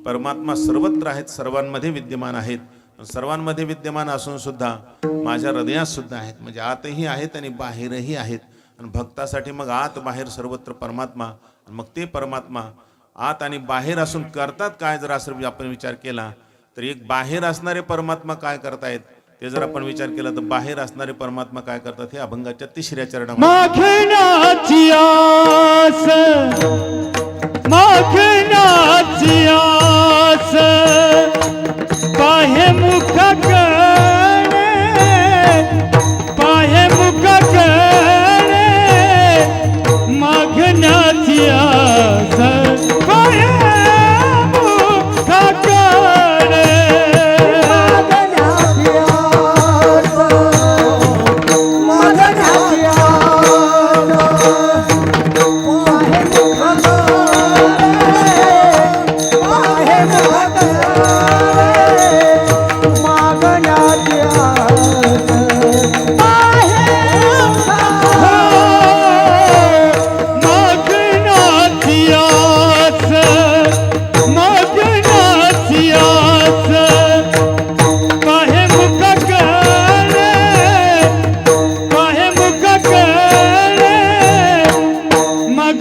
परमात्मा सर्वत्र आहेत, सर्वांमध्ये विद्यमान आहेत. सर्वांमध्ये विद्यमान असून सुद्धा माझ्या हृदयात सुद्धा आहेत. म्हणजे आतही आहेत आणि बाहेरही आहेत. आणि भक्तासाठी मग आत बाहेर सर्वत्र परमात्मा. मग ते परमात्मा आत आणि बाहेर असून करतात काय, जर असं आपण विचार केला तर एक बाहेर असणारे परमात्मा काय करतायत ते जर आपण विचार केला तर बाहेर असणारे परमात्मा काय करतात हे अभंगाच्या 3ऱ्या चरणामध्ये. माखनाची आस, माखनाची आस, पाहे मुख कडे, पाहे मुख कडे, मागण्याची आस, पाहे मुख कडे.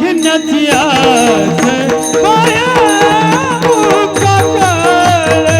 बघण्याची आस माया मुखा कळे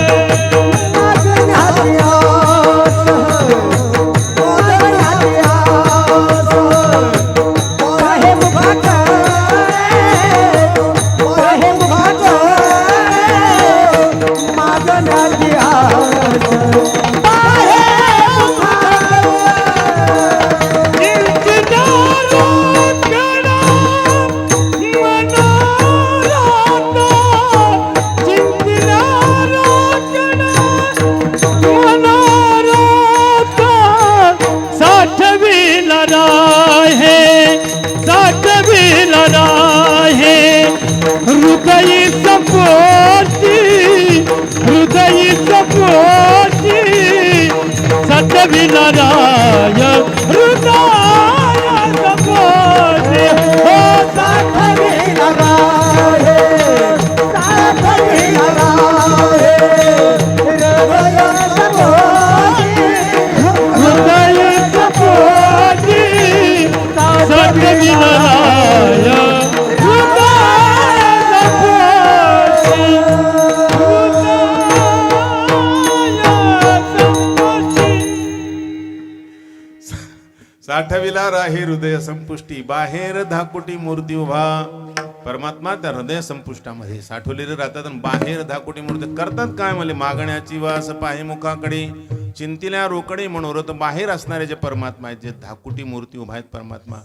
हृदय सपोटी सतविनाराय हृदय सपोटी हो हृदय सपोटी सतविनाराय साठविला राही हृदय संपुष्टी बाहेर धाकुटी मूर्ती उभा. परमात्मा त्या हृदय संपुष्टामध्ये साठवलेले राहतात आणि बाहेर धाकुटी मूर्ती करतात काय म्हणले मागण्याची वास पाहे मुखाकडे चिंतिल्या रोकडे मनोरथ. बाहेर असणारे जे परमात्मा आहेत जे धाकुटी मूर्ती उभा आहेत परमात्मा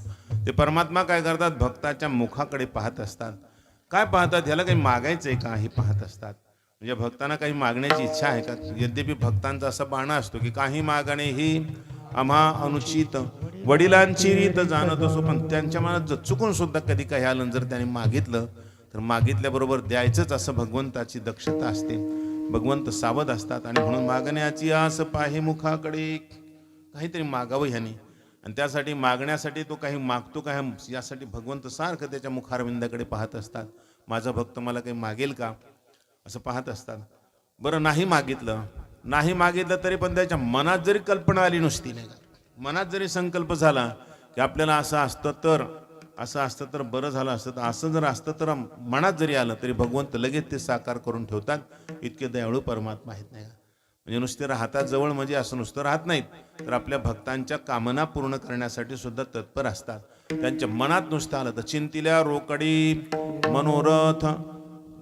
ते परमात्मा काय करतात भक्ताच्या मुखाकडे पाहत असतात. काय पाहतात ह्याला काही मागायचंय का हे पाहत असतात. म्हणजे भक्तांना काही मागण्याची इच्छा आहे का. यद्यपि भक्तांचा असं पाहणं असतो की काही मागणे ही आम्हा अनुचित वडिलांची रीत जाणत असो पण त्यांच्या मनात जर चुकून सुद्धा कधी काही आलं जर त्यांनी मागितलं तर मागितल्याबरोबर द्यायचंच असं भगवंताची दक्षता असते. भगवंत सावध असतात आणि म्हणून मागण्याची आस पाहे मुखाकडे काहीतरी मागावं ह्याने आणि त्यासाठी मागण्यासाठी तो काही मागतो काय यासाठी भगवंत सारखं त्याच्या मुखारविंदाकडे पाहत असतात. माझा भक्त मला काही मागेल का असं पाहत असतात. बरं नाही मागितलं तरी पण त्याच्या मनात जरी कल्पना आली नुसती नाही का मनात जरी संकल्प झाला की आपल्याला असं असतं तर बरं झालं असतं तर असं जर असतं तर मनात जरी आलं तरी भगवंत लगेच ते साकार करून ठेवतात. इतके दयाळू परमात्मा आहेत नाही का. म्हणजे नुसते राहतात जवळ म्हणजे असं नुसतं राहत नाहीत तर आपल्या भक्तांच्या कामना पूर्ण करण्यासाठी सुद्धा तत्पर असतात. त्यांच्या मनात नुसतं आलं तर चिंतिल्या रोकडी मनोरथ.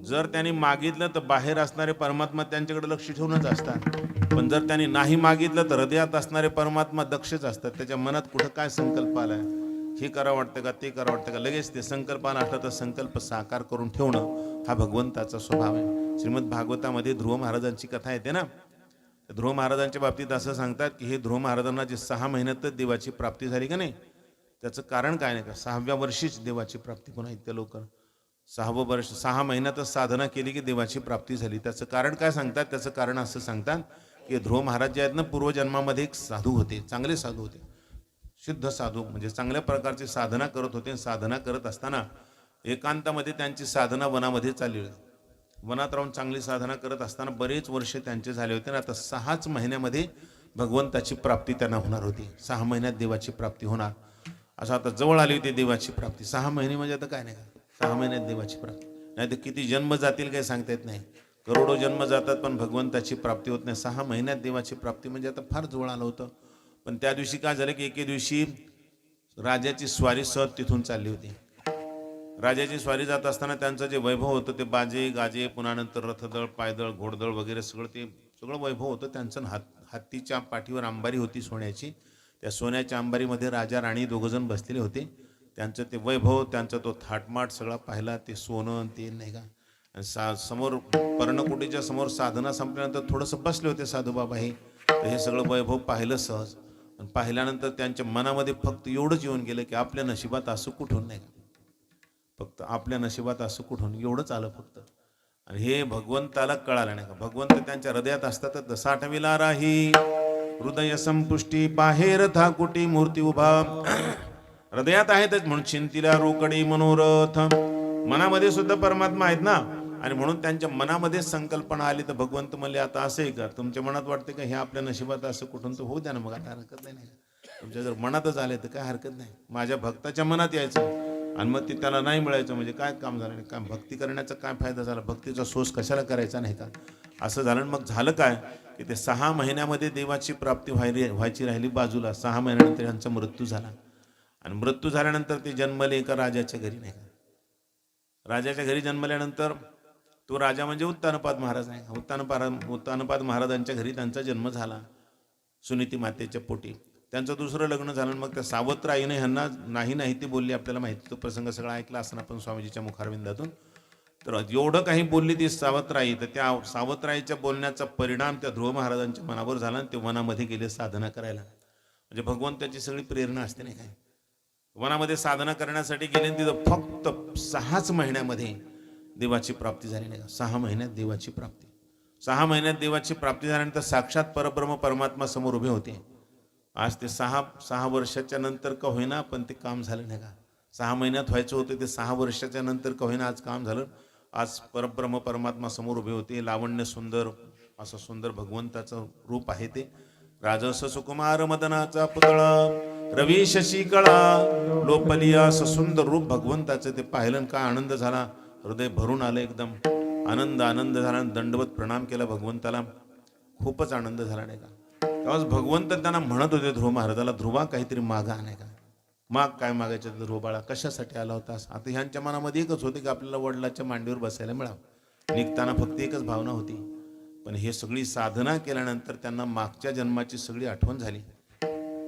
जर त्यांनी मागितलं तर बाहेर असणारे परमात्मा त्यांच्याकडे लक्ष ठेवूनच असतात पण जर त्यांनी नाही मागितलं तर हृदयात असणारे परमात्मा दक्षच असतात. त्याच्या मनात कुठं काय संकल्प आलाय हे करा वाटतं का ते करा वाटतं का लगेच ते संकल्पाला असलं तर संकल्प साकार करून ठेवणं हा भगवंताचा स्वभाव आहे. श्रीमद भागवतामध्ये ध्रुव महाराजांची कथा येते ना. ध्रुव महाराजांच्या बाबतीत असं सांगतात की हे ध्रुव महाराजांना जे 6 महिन्यातच देवाची प्राप्ती झाली का नाही त्याचं कारण काय नाही का 6व्या वर्षीच देवाची प्राप्ती पुन्हा इतक्या लवकर 6वं वर्ष 6 महिन्यातच साधना केली की देवाची प्राप्ती झाली. त्याचं कारण काय सांगतात त्याचं कारण असं सांगतात की ध्रुव महाराज जे आहेत ना पूर्वजन्मामध्ये एक साधू होते चांगले साधू होते शुद्ध साधू म्हणजे चांगल्या प्रकारची साधना करत होते. साधना करत असताना एकांतामध्ये त्यांची साधना वनामध्ये चालली होती. वनात राहून चांगली साधना करत असताना बरेच वर्ष त्यांचे झाले होते आणि आता 6च महिन्यामध्ये भगवंताची प्राप्ती त्यांना होणार होती. 6 महिन्यात देवाची प्राप्ती होणार असं आता जवळ आली होती देवाची प्राप्ती. 6 महिने म्हणजे आता काय नाही का 6 महिन्यात देवाची प्राप्ती नाही तर किती जन्म जातील काही सांगता येत नाही. करोडो जन्म जातात पण भगवंताची प्राप्ती होत नाही. 6 महिन्यात देवाची प्राप्ती म्हणजे आता फार जवळ आलं होतं. पण त्या दिवशी काय झालं की एके दिवशी राजाची स्वारी सहज तिथून चालली होती. राजाची स्वारी जात असताना त्यांचं जे वैभव होतं ते बाजे गाजे पुन्हा नंतर रथदळ पायदळ घोडदळ वगैरे सगळं वैभव होतं त्यांचं. हत्तीच्या पाठीवर अंबारी होती सोन्याची. त्या सोन्याच्या अंबारीमध्ये राजा राणी दोघंजण बसलेले होते. त्यांचं ते वैभव त्यांचा तो थाटमाट सगळा पाहिला ते सोनं ते नाही का. समोर पर्णकुटीच्या समोर साधना संपल्यानंतर थोडंसं बसले होते साधूबाबा हे सगळं वैभव पाहिलं सहज. आणि पाहिल्यानंतर त्यांच्या मनामध्ये फक्त एवढंच येऊन गेलं की आपल्या नशिबात असं कुठून नाही का फक्त आपल्या नशिबात असं कुठून एवढंच आलं फक्त. आणि हे भगवंताला कळालं नाही का. भगवंत त्यांच्या हृदयात असतात. साठविला राही हृदय संपुष्टी बाहेर थाकुटी मूर्ती उभा. हृदयात आहेतच म्हणून चिंतिला रोकडी मनोरथ. मनामध्ये सुद्धा परमात्मा आहेत ना आणि म्हणून त्यांच्या मनामध्ये संकल्पना आली तर भगवंत म्हणले आता असंही कर. तुमच्या मनात वाटते का हे आपल्या नशिबात असं कुठून तर होऊ द्या ना मग आता हरकत नाही. तुमच्या जर मनातच आले तर काय हरकत नाही. माझ्या भक्ताच्या मनात यायचं आणि मग ते त्याला नाही मिळायचं म्हणजे काय काम झालं नाही, काय भक्ती करण्याचा काय फायदा झाला, भक्तीचा सोस कशाला करायचा नाही का, असं झालं. आणि मग झालं काय की ते 6 महिन्यामध्ये देवाची प्राप्ती व्हायची राहिली बाजूला. 6 महिन्यानंतर यांचा मृत्यू झाला. आणि मृत्यू झाल्यानंतर ते जन्मले एका राजाच्या घरी नाही का. राजाच्या घरी जन्मल्यानंतर तो राजा म्हणजे उत्तानपाद महाराज आहे. उत्तानपाद महाराजांच्या घरी त्यांचा जन्म झाला सुनीती मातेच्या पोटी. त्यांचं दुसरं लग्न झालं. मग त्या सावत्राईने ह्यांना नाही ती बोलली. आपल्याला माहिती तो प्रसंग सगळा ऐकला असताना आपण स्वामीजीच्या मुखारविंदातून. तर एवढं काही बोलली ती सावत्राई, तर त्या सावत्राईच्या बोलण्याचा परिणाम त्या ध्रुव महाराजांच्या मनावर झाला आणि ते वनामध्ये गेले साधना करायला. म्हणजे भगवंताची सगळी प्रेरणा असते नाही काय. वनामध्ये साधना करण्यासाठी गेले आणि तिथं फक्त 6च महिन्यामध्ये देवाची प्राप्ती झाली नाही का. 6 महिन्यात देवाची प्राप्ती. 6 महिन्यात देवाची प्राप्ती झाल्यानंतर साक्षात परब्रह्म परमात्मा समोर उभे होते. आज ते 6 वर्षाच्या नंतर का होईना पण ते काम झालं नाही का. 6 महिन्यात व्हायचं होतं ते 6 वर्षाच्या नंतर का होईना आज काम झालं. आज परब्रह्म परमात्मा समोर उभे होते. लावण्य सुंदर असं सुंदर भगवंताचं रूप आहे ते. राजस सुकुमार मदनाचा पुतळा रवी शशी कळा लोपलिया असं सुंदर रूप भगवंताचं ते पाहिलं. का आनंद झाला, हृदय भरून आलं एकदम. आनंद झाला. दंडवत प्रणाम केला भगवंताला. खूपच आनंद झाला नाही का. तेव्हाच भगवंत त्यांना म्हणत होते ध्रुव महाराजाला, ध्रुवा काहीतरी मागा नाही का. माग काय मागायचं ध्रुव बाळा, कशासाठी आला होतास. आता ह्यांच्या मनामध्ये एकच होते की आपल्याला वडिलाच्या मांडीवर बसायला मिळावं. निघताना फक्त एकच भावना होती. पण हे सगळी साधना केल्यानंतर त्यांना मागच्या जन्माची सगळी आठवण झाली.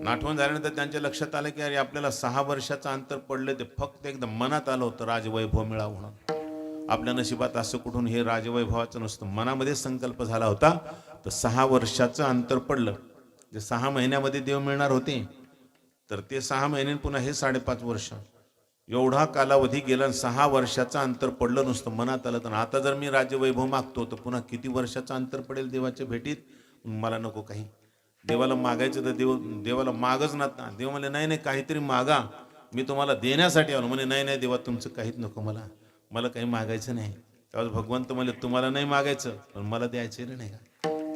आठवण झाल्यानंतर त्यांच्या लक्षात आलं की अरे आपल्याला 6 वर्षाचं अंतर पडलं. ते फक्त एकदम मनात आलं होतं राजवैभव मिळावं म्हणून. आपल्या नशिबात असं कुठून हे राजवैभवाचं नसतं. मनामध्ये संकल्प झाला होता. तर 6 वर्षाचं अंतर पडलं. जे 6 महिन्यामध्ये देव मिळणार होते तर ते 6 महिने पुन्हा हे 5.5 वर्ष एवढा कालावधी गेला. 6 वर्षाचं अंतर पडलं नुसतं मनात आलं. तर आता जर मी राज्यवैभव मागतो तर पुन्हा किती वर्षाचं अंतर पडेल देवाच्या भेटीत. मला नको काही. देवाला मागायचं तर देवाला मागच ना. देव म्हणले नाही काहीतरी मागा, मी तुम्हाला देण्यासाठी आलो. म्हणे नाही देवा तुमचं काहीच नको, मला काही मागायचं नाही. तेव्हा भगवंत म्हणले तुम्हाला नाही मागायचं पण मला द्यायचं नाही का.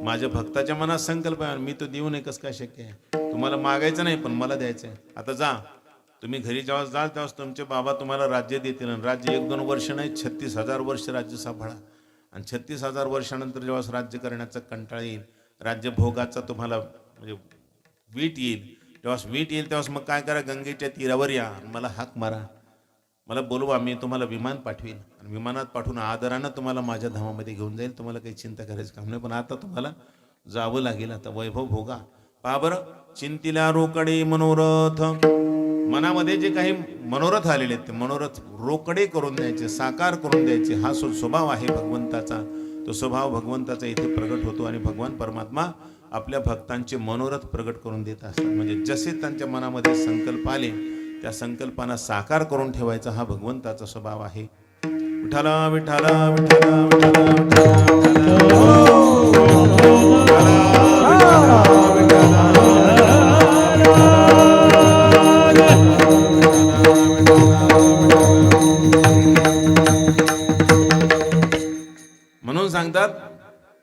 माझ्या भक्ताच्या मनात संकल्प आहे, मी तो देऊ नये कसं काय शक्य आहे. तुम्हाला मागायचं नाही पण मला द्यायचं आहे. आता जा तुम्ही घरी जेव्हा जाल तेव्हा तुमचे बाबा तुम्हाला राज्य देतील. आणि राज्य 1-2 वर्ष नाही 36,000 वर्ष राज्य सांभाळा. आणि 36,000 वर्षानंतर जेव्हा राज्य करण्याचा कंटाळा येईल, राज्य भोगाचा तुम्हाला म्हणजे वीट येईल तेव्हा मग काय करा, गंगेच्या तीरावर या, मला हाक मारा, मला बोलवा, मी तुम्हाला विमान पाठवीन. आणि विमानात पाठवून आदरानं तुम्हाला माझ्या धामामध्ये घेऊन जाईल. तुम्हाला काही चिंता करायचं काम नाही. पण आता तुम्हाला जावं लागेल. आता वैभव भोगा. पहा बरं, चिंतिल्या रोकडे मनोरथ. मनामध्ये जे काही मनोरथ आलेले आहेत ते मनोरथ रोकडे करून द्यायचे, साकार करून द्यायचे. हा स्वभाव आहे भगवंताचा. तो स्वभाव भगवंताचा इथे प्रगट होतो. आणि भगवान परमात्मा आपल्या भक्तांचे मनोरथ प्रगट करून देत असतात. म्हणजे जसे त्यांच्या मनामध्ये संकल्प आले त्या संकल्पांना साकार करून ठेवायचा हा भगवंताचा स्वभाव आहे. विठ्ठला विठ्ठला विठ्ठला म्हणून सांगतात,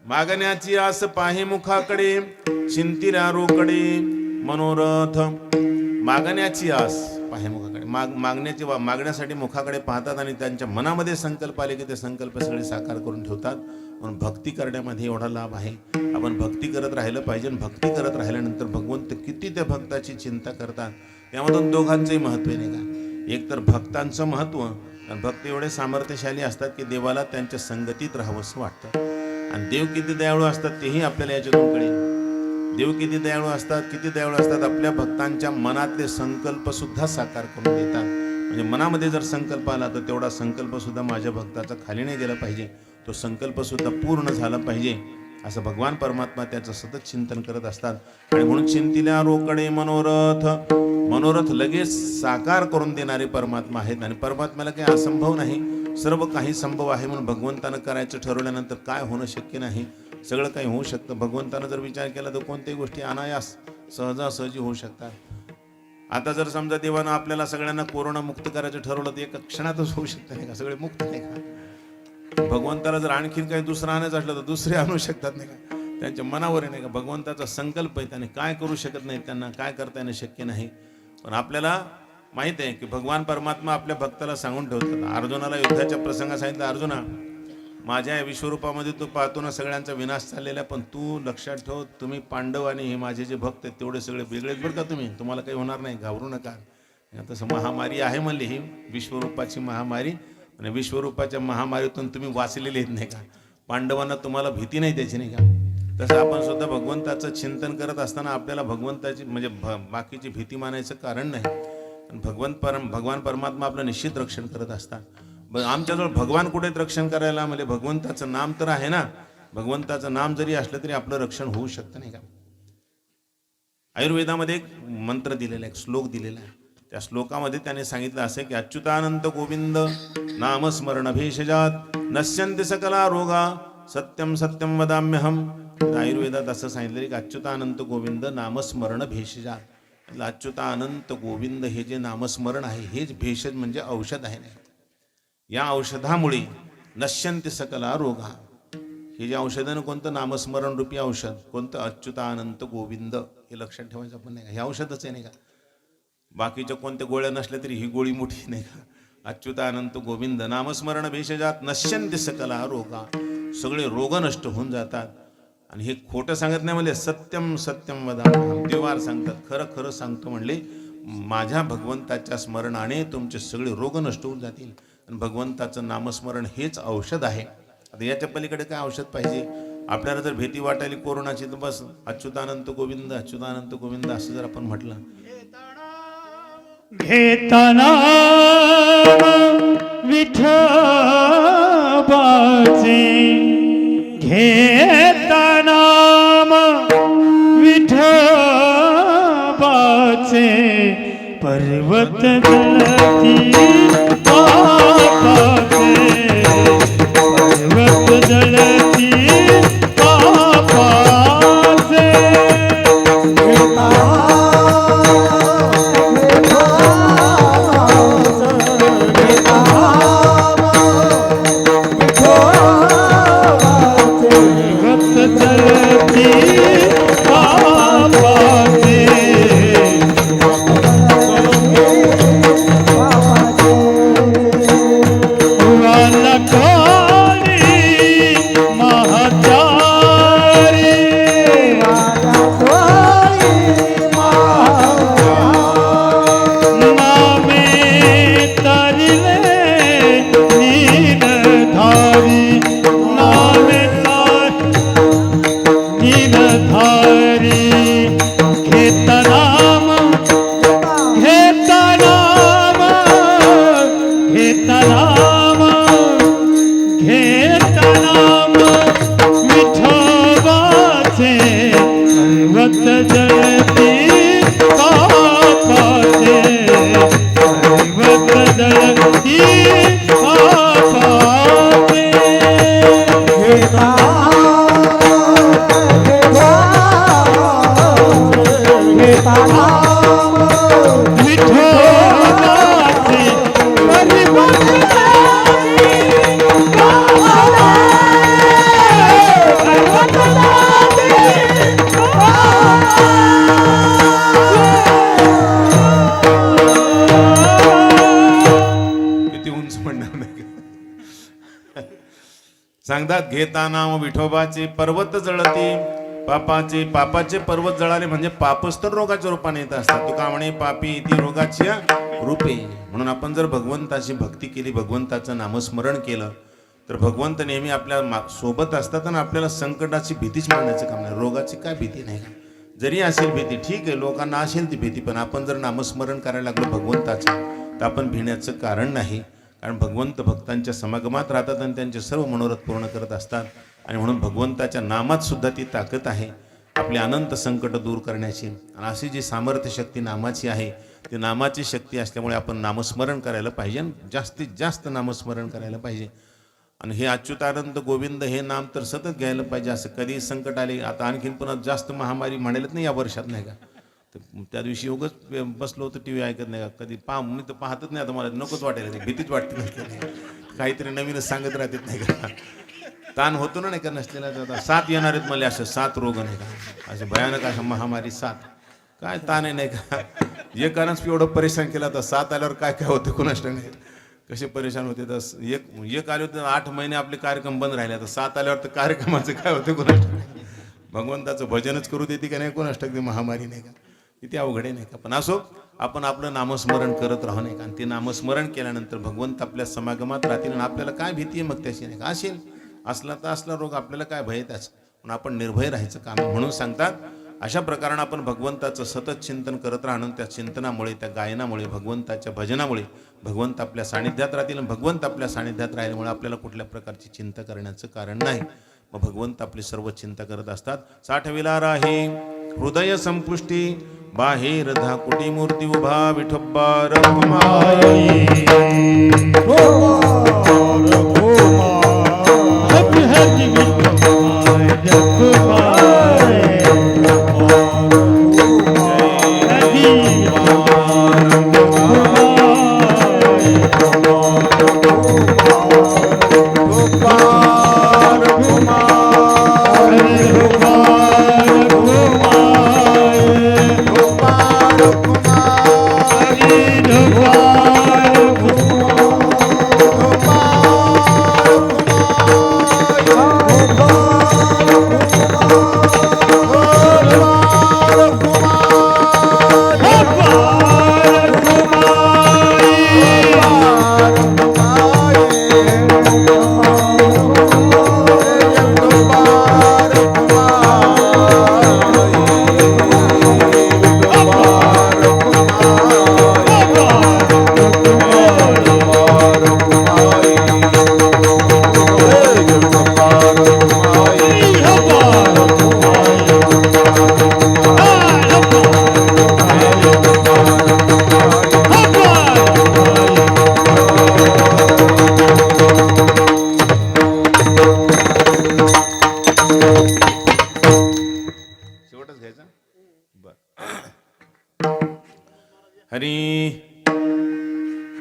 मागण्याची आस पाहे मुखाकडे, चिंतिल्या रोकडे मनोरथ. मागण्याची आस पाहे मुखाकडे, मागण्यासाठी मुखाकडे पाहतात आणि त्यांच्या मनामध्ये संकल्प आले की ते संकल्प सगळे साकार करून ठेवतात. म्हणून भक्ती करण्यामध्ये एवढा लाभ आहे. आपण भक्ती करत राहिलं पाहिजे. भक्ती करत राहिल्यानंतर भगवंत किती त्या भक्ताची चिंता करतात. त्यामधून दोघांचंही महत्त्व नाही का. एक तर भक्तांचं महत्त्व, आणि भक्त एवढे सामर्थ्यशाली असतात की देवाला त्यांच्या संगतीत राहावंसं वाटतं. आणि देव किती दयाळू असतात तेही आपल्याला याच्यातून कळेल. देव किती दयाळू असतात, आपल्या भक्तांच्या मनातले संकल्प सुद्धा साकार करून देतात. म्हणजे मनामध्ये जर संकल्प आला तर तेवढा संकल्प सुद्धा माझ्या भक्ताचा खाली नाही गेला पाहिजे, तो संकल्प सुद्धा पूर्ण झाला पाहिजे. असं भगवान परमात्मा त्याचं सतत चिंतन करत असतात. आणि म्हणून चिंतिल्या रोकडे मनोरथ लगेच साकार करून देणारे परमात्मा आहेत. आणि परमात्म्याला काही असंभव नाही, सर्व काही संभव आहे. म्हणून भगवंतानं करायचं ठरवल्यानंतर काय होणं शक्य नाही, सगळं काही होऊ शकतं. भगवंतानं जर विचार केला तर कोणत्याही गोष्टी अनायास सहजासहजी होऊ शकतात. आता जर समजा देवानं आपल्याला सगळ्यांना कोरोना मुक्त करायचं ठरवलं तर एका क्षणातच होऊ शकतं नाही का, सगळे मुक्त नाही का. भगवंताला जर आणखीन काही दुसरं आणायचं असलं तर दुसरे आणू शकतात नाही का. त्यांच्या मनावर आहे नाही का. भगवंताचा संकल्प आहे, त्याने काय करू शकत नाही, त्यांना काय करता येणं शक्य नाही. पण आपल्याला माहित आहे की भगवान परमात्मा आपल्या भक्ताला सांगून ठेवतात. अर्जुनाला युद्धाच्या प्रसंगात सांगितलं, अर्जुना माझ्या या विश्वरूपामध्ये तू पाहतो ना सगळ्यांचा विनाश चाललेला, पण तू लक्षात ठेव, तुम्ही पांडव आणि हे माझे जे भक्त आहेत तेवढे सगळे वेगळेच बरं का, तुम्हाला काही होणार नाही, घाबरू नका. तसं महामारी आहे म्हणले, ही विश्वरूपाची महामारी, आणि विश्वरूपाच्या महामारीतून तुम्ही वाचलेले आहेत नाही का. पांडवांना तुम्हाला भीती नाही त्याची नाही का. तसं आपण सुद्धा भगवंताचं चिंतन करत असताना आपल्याला भगवंताची म्हणजे बाकीची भीती मानायचं कारण नाही. भगवान परमात्मा आपलं निश्चित रक्षण करत असतात. आमच्याजवळ भगवान कुठे रक्षण करायला, म्हणजे भगवंताचं नाम तर आहे ना. भगवंताचं नाम जरी असलं तरी आपलं रक्षण होऊ शकतं नाही का. आयुर्वेदामध्ये एक मंत्र दिलेला आहे, एक श्लोक दिलेला आहे. त्या श्लोकामध्ये त्याने सांगितलं असं की अच्युतानंत गोविंद नामस्मरण भेषजात नश्यन्ति सकला रोगा सत्यम सत्यम वदाम्यहम. आयुर्वेदात असं सांगितलं की अच्युतानंत गोविंद नामस्मरण भेषजात. अच्युतानंत गोविंद हे जे नामस्मरण आहे हेच भेषज म्हणजे औषध आहे. या औषधामुळे नश्यन्ति सकला रोगा, हे जे औषधानं कोणतं, नामस्मरण रूपी औषध कोणतं, अच्युतानंत गोविंद, हे लक्षात ठेवायचं आपण नाही का. हे औषधच आहे नाही का. बाकीच्या कोणत्या गोळ्या नसल्या तरी ही गोळी मोठी नाही का. अच्युतानंत गोविंद नामस्मरण भेषजात नश्यन्ति सकला रोगा, सगळे रोग नष्ट होऊन जातात. आणि हे खोटं सांगत नाही म्हणले, सत्यम सत्यम वदाम्यहम, देवार सांगतात, खरं खरं सांगतो म्हणले, माझ्या भगवंताच्या स्मरणाने तुमचे सगळे रोग नष्ट होऊन जातील. आणि भगवंताचं नामस्मरण हेच औषध आहे. आता याच्या पलीकडे काय औषध पाहिजे आपल्याला. जर भीती वाटायली कोरोनाची तर बस अच्युतानंत गोविंद अच्युतानंत गोविंद असं जर आपण म्हटलं, घेताना विठोबाचे, घेताना विठोबाचे, पर्वत जळती पापाचे, पर्वत जळती पापाचे. सांगतात, घेता नाम विठोबाचे पर्वत जळती पापाचे. पापाचे पर्वत जळाले म्हणजे पापच तर रोगाच्या रूपाने येत असतात. तुका म्हणे पापी ती रोगाची रूपे. म्हणून आपण जर भगवंताची भक्ती केली, भगवंताचं नामस्मरण केलं तर भगवंत नेहमी आपल्या सोबत असतात आणि आपल्याला संकटाची भीतीच मारण्याचं काम नाही. रोगाची काय भीती नाही. जरी असेल भीती ठीक आहे, लोकांना असेल ती भीती, पण आपण जर नामस्मरण करायला लागलो भगवंताचं तर आपण भिण्याचं कारण नाही. कारण भगवंत भक्तांच्या समागमात राहतात आणि त्यांचे सर्व मनोरथ पूर्ण करत असतात. आणि म्हणून भगवंताच्या नामात सुद्धा ती ताकद आहे आपली अनंत संकट दूर करण्याची. आणि अशी जी सामर्थ्य शक्ती नामाची आहे, ती नामाची शक्ती असल्यामुळे आपण नामस्मरण करायला पाहिजे, जास्तीत जास्त नामस्मरण करायला पाहिजे. आणि हे अच्युतानंद गोविंद हे नाम तर सतत घ्यायला पाहिजे. असं कधी संकट आले, आता आणखीन पुन्हा जास्त महामारी म्हणेलच नाही या वर्षात नाही का. त्या दिवशी उगाच बसलो होतं टी व्ही ऐकत नाही का, कधी मी तर पाहतच नाही. आता मला नकोच वाटायला, भीतीच वाटते नाही, काहीतरी नवीनच सांगत राहतात नाही का. ताण होतो ना नाही का नसलेला. 7 येणार आहेत मला, असं 7 रोग नाही का, असे भयानक अशा महामारी 7. काय ताण आहे नाही का. एकानंच एवढं परेशान केलं तर 7 आल्यावर काय काय होते कुणास ठाऊक नाही. कसे परेशान होते तर एक आले होते 8 महिने आपले कार्यक्रम बंद राहिले तर 7 आल्यावर तर कार्यक्रमाचं काय होते कुणास ठाऊक नाही. भगवंताचं भजनच करू देते का नाही कोणास ठाऊक. महामारी नाही का किती अवघडे नाही का. पण असो आपण आपलं नामस्मरण करत राहू नये का. आणि ते नामस्मरण केल्यानंतर भगवंत आपल्या समागमात राहतील आणि आपल्याला काय भीती आहे मग त्याची नाही का. असेल असला तर असला रोग आपल्याला काय भय त्याच पण आपण निर्भय राहायचं काम आहे. म्हणून सांगतात अशा प्रकारानं आपण भगवंताचं सतत चिंतन करत राहणं. त्या चिंतनामुळे त्या गायनामुळे भगवंताच्या भजनामुळे भगवंत आपल्या सानिध्यात राहतील. आणि भगवंत आपल्या सानिध्यात राहिल्यामुळे आपल्याला कुठल्या प्रकारची चिंता करण्याचं कारण नाही. मग भगवंत आपली सर्व चिंता करत असतात. साठविला राहे हृदय संपुष्टी बाहेर धाकुटी मूर्ती उभा विठोबा रखुमाई. हरी हरी विठोबाय रखुमाई. हरी विठोबाय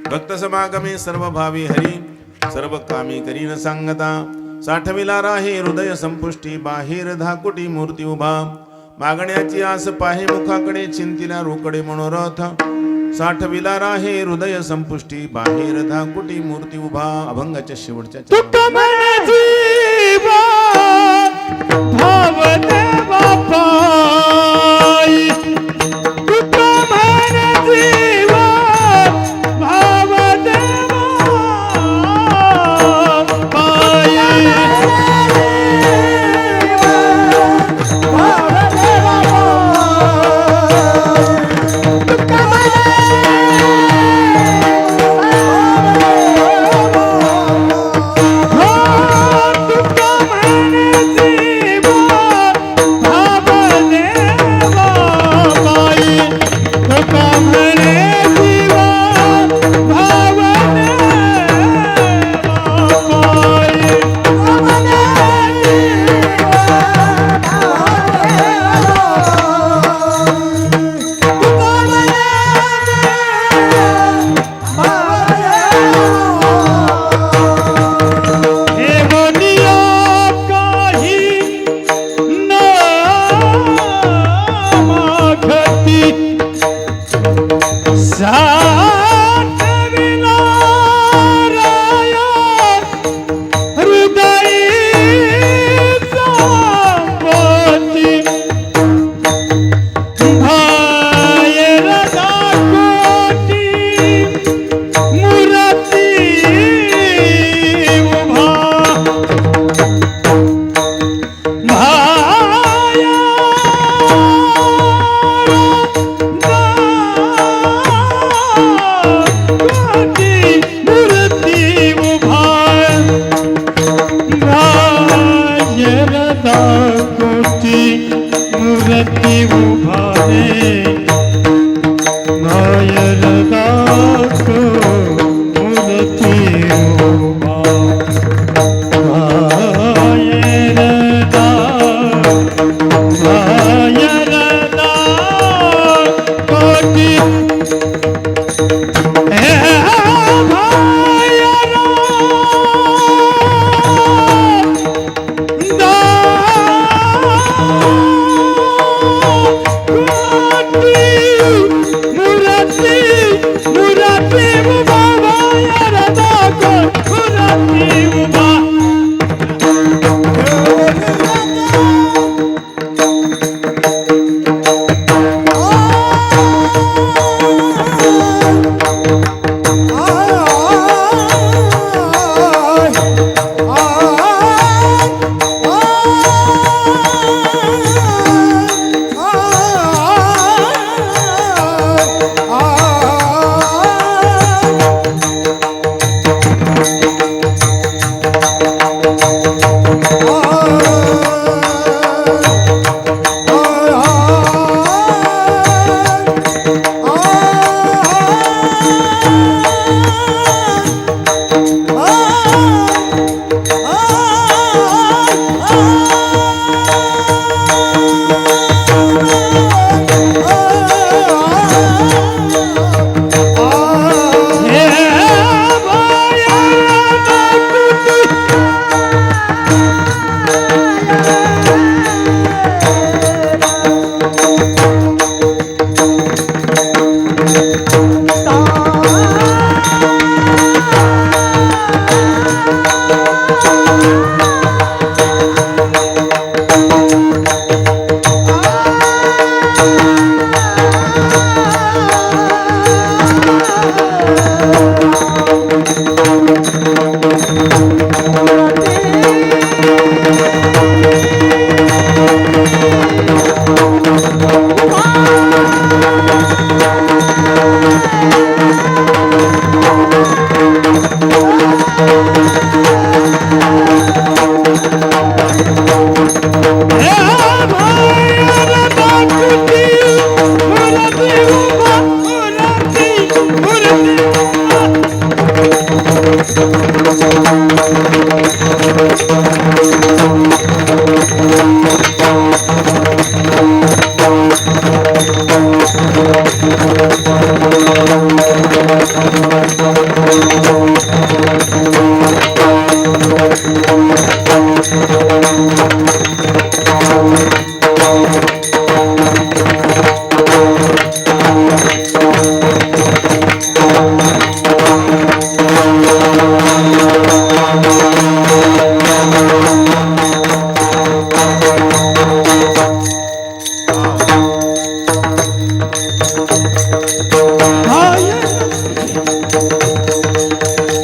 भक्त समागमे सर्व भावी हरी सर्व कामी करीन सांगता. साठविला राहे हृदय संपुष्टी बाहेर धाकुटी मूर्ती उभा. मागण्याची आस पाहे मुखाकडे चिंतिला रोकडे मनोरथ. साठविला राहे हृदय संपुष्टी बाहेर धाकुटी मूर्ती उभा. अभंगाच्या शेवटच्या तुका मन जीवा भाव देवा पाई. तुका मन जीवा भाव देवा पाई. भाव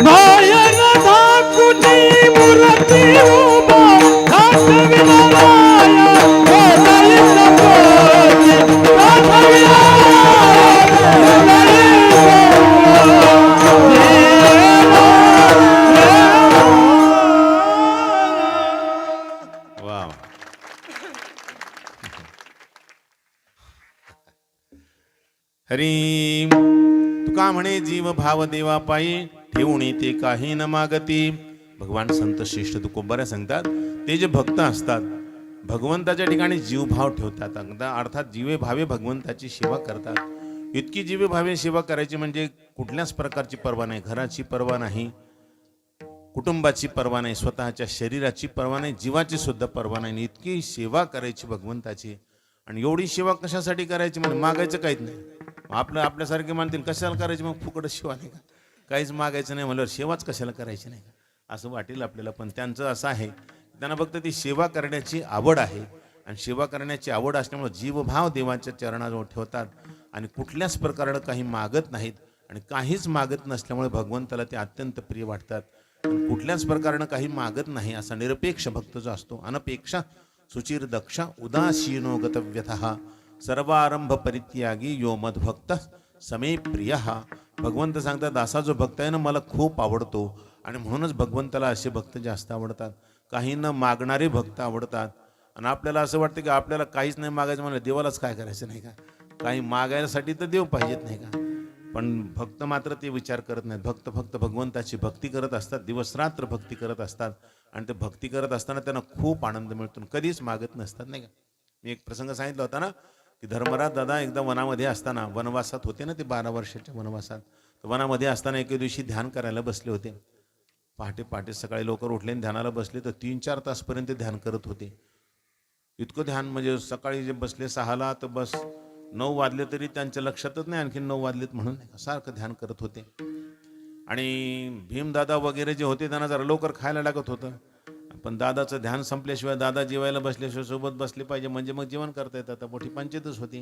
नयन धाकुनी मूर्ती उभा दाखविला माया हृदय सपोती दाखविला वा हरी तुका म्हणे जीव भाव देवा पायी ठेवणी ते काही न मागती. भगवान संत श्रेष्ठ तुकोबाऱ्या सांगतात ते जे भक्त असतात भगवंताच्या ठिकाणी जीव भाव ठेवतात. अर्थात जीवे भावे भगवंताची सेवा करतात. इतकी जीवे भावे सेवा करायची म्हणजे कुठल्याच प्रकारची पर्वा नाही. घराची पर्वा नाही, कुटुंबाची पर्वा नाही, स्वतःच्या शरीराची पर्वा नाही, जीवाची सुद्धा पर्वा नाही. इतकी सेवा करायची भगवंताची. आणि एवढी सेवा कशासाठी करायची म्हणजे मागायचं काहीच नाही. आपल्यासारखे मानतील कशाला करायची मग फुकट सेवा नाही का, काहीच मागायचं नाही म्हणल्यावर सेवाच कशाला करायची नाही का असं वाटेल आपल्याला. पण त्यांचं असं आहे त्यांना फक्त ती सेवा करण्याची आवड आहे. आणि सेवा करण्याची आवड असल्यामुळे जीवभाव देवाच्या चरणाजवळ ठेवतात आणि कुठल्याच प्रकारानं काही मागत नाहीत. आणि काहीच मागत नसल्यामुळे भगवंताला ते अत्यंत प्रिय वाटतात. कुठल्याच प्रकारानं काही मागत नाही असा निरपेक्ष भक्त जो असतो. अनपेक्षा सुचिर दक्ष उदासीनो गतव्यतः सर्वारंभ परित्यागी यो मद्भक्त समे प्रिय. भगवंत सांगतात दासा जो भक्त आहे ना मला खूप आवडतो. आणि म्हणूनच भगवंताला असे भक्त जास्त आवडतात. काही न मागणारे भक्त आवडतात. आणि आपल्याला असं वाटतं की आपल्याला काहीच नाही मागायचं म्हणलं देवालाच काय करायचं नाही का, काही मागायसाठी तर देव पाहिजेत नाही का. पण भक्त मात्र ते विचार करत नाहीत. भक्त फक्त भगवंताची भक्ती करत असतात, दिवसरात्र भक्ती करत असतात. आणि ते भक्ती करत असताना त्यांना खूप आनंद मिळतो, कधीच मागत नसतात नाही का. मी एक प्रसंग सांगितला होता ना की धर्मराज दादा एकदा वनामध्ये असताना, वनवासात होते ना ते 12 वर्षाच्या वनवासात, तर वनामध्ये असताना एके दिवशी ध्यान करायला बसले होते. पहाटे पहाटे सकाळी लवकर उठले आणि ध्यानाला बसले तर 3-4 तासपर्यंत ध्यान करत होते. इतकं ध्यान म्हणजे सकाळी जे बसले 6ला तर बस 9 वाजले तरी त्यांच्या लक्षातच नाही आणखी 9 वाजलेत म्हणून सारखं ध्यान करत होते. आणि भीमदादा वगैरे जे होते त्यांना जरा लवकर खायला लागत होतं. पण दादाचं ध्यान संपल्याशिवाय, दादा जेवायला बसल्याशिवाय सोबत बसले पाहिजे म्हणजे मग जेवण करता येतं. आता मोठी पंचायतच होती.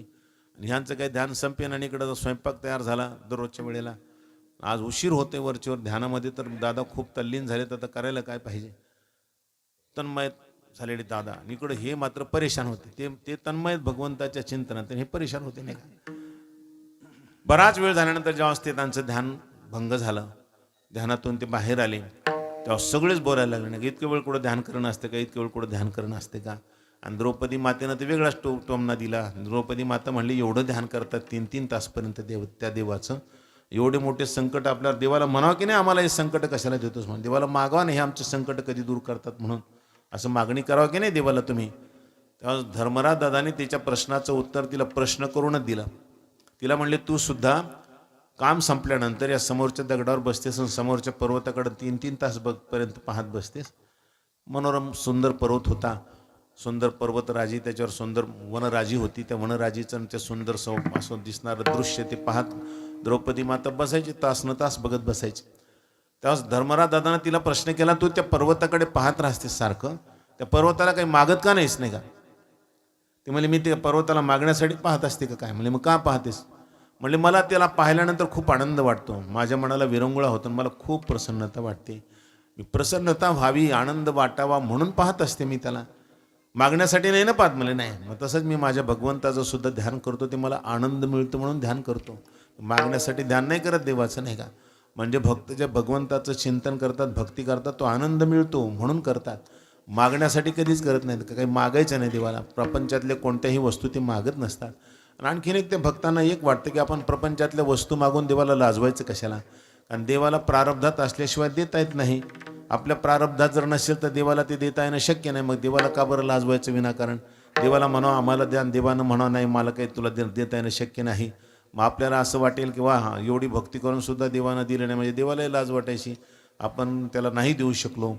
आणि ह्यांचं काही ध्यान संपेन आणि इकडं स्वयंपाक तयार झाला दररोजच्या वेळेला. आज उशीर होते वरचेवर ध्यानामध्ये, तर दादा खूप तल्लीन झाले. तर आता करायला काय पाहिजे, तन्मय झालेले दादा. आणि इकडं हे मात्र परेशान होते. ते तन्मय भगवंताच्या चिंतनात हे परेशान होते नाही का. बराच वेळ झाल्यानंतर जेव्हा ते त्यांचं ध्यान भंग झालं, ध्यानातून ते बाहेर आले, तेव्हा सगळेच बोलायला लागले नाही. इतके वेळ कुठं ध्यान करणं असते का, इतके वेळ कुठं ध्यान करणं असते का. आणि द्रौपदी मातेनं ते वेगळाच टोमना दिला. द्रौपदी माता म्हणली एवढं ध्यान करतात 3-3 तासपर्यंत त्या देवाचं, एवढे मोठे संकट आपल्याला, देवाला म्हणावं की नाही आम्हाला हे संकट कशाला देतोस म्हणून, देवाला मागावं नाही हे आमचे संकट कधी दूर करतात म्हणून, असं मागणी करावं की नाही देवाला तुम्ही. तेव्हा धर्मराज दादाने तिच्या प्रश्नाचं उत्तर तिला प्रश्न करूनच दिलं. तिला म्हणले तू सुद्धा काम संपल्यानंतर या समोरच्या दगडावर बसतेस आणि समोरच्या पर्वताकडे 3-3 तास पर्यंत पाहत बसतेस. मनोरम सुंदर पर्वत होता, सुंदर पर्वतराजी, त्याच्यावर सुंदर वनराजी होती. त्या वनराजीचं ते सुंदर असं दिसणारं दृश्य ते पाहत द्रौपदी माता बसायची, तास न तास बघत बसायची. तेव्हा धर्मराज दादानं तिला प्रश्न केला तू त्या पर्वताकडे पाहत राहतेस सारखं, त्या पर्वताला काही मागत का नाहीस नाही का. ते म्हणले मी त्या पर्वताला मागण्यासाठी पाहत असते का काय. म्हणले मग का पाहतेस. म्हणले मला त्याला पाहिल्यानंतर खूप आनंद वाटतो, माझ्या मनाला विरंगुळा होतो, मला खूप प्रसन्नता वाटते. मी प्रसन्नता व्हावी, आनंद वाटावा म्हणून पाहत असते मी त्याला, मागण्यासाठी नाही ना पाहत. मला नाही. मग तसंच मी माझ्या भगवंताचं सुद्धा ध्यान करतो, ते मला आनंद मिळतो म्हणून ध्यान करतो, मागण्यासाठी ध्यान नाही करत देवाचं नाही का. म्हणजे भक्त जे भगवंताचं चिंतन करतात, भक्ती करतात, तो आनंद मिळतो म्हणून करतात, मागण्यासाठी कधीच करत नाहीत. काही मागायचं नाही देवाला. प्रपंचातल्या कोणत्याही वस्तू ते मागत नसतात. आणि आणखीन एक ते भक्तांना एक वाटतं की आपण प्रपंचातल्या वस्तू मागून देवाला लाजवायचं कशाला. आणि देवाला प्रारब्धात असल्याशिवाय देता येत नाही. आपल्या प्रारब्धात जर नसेल तर देवाला ते देता येणं शक्य नाही. मग देवाला का बरं लाजवायचं विनाकारण? देवाला म्हणावं आम्हाला द्या, देवानं म्हणावं नाही मला काही तुला देता येणं शक्य नाही. मग आपल्याला असं वाटेल की वा एवढी भक्ती करून सुद्धा देवानं दिलं नाही, म्हणजे देवालाही लाज वाटायची, आपण त्याला नाही देऊ शकलो.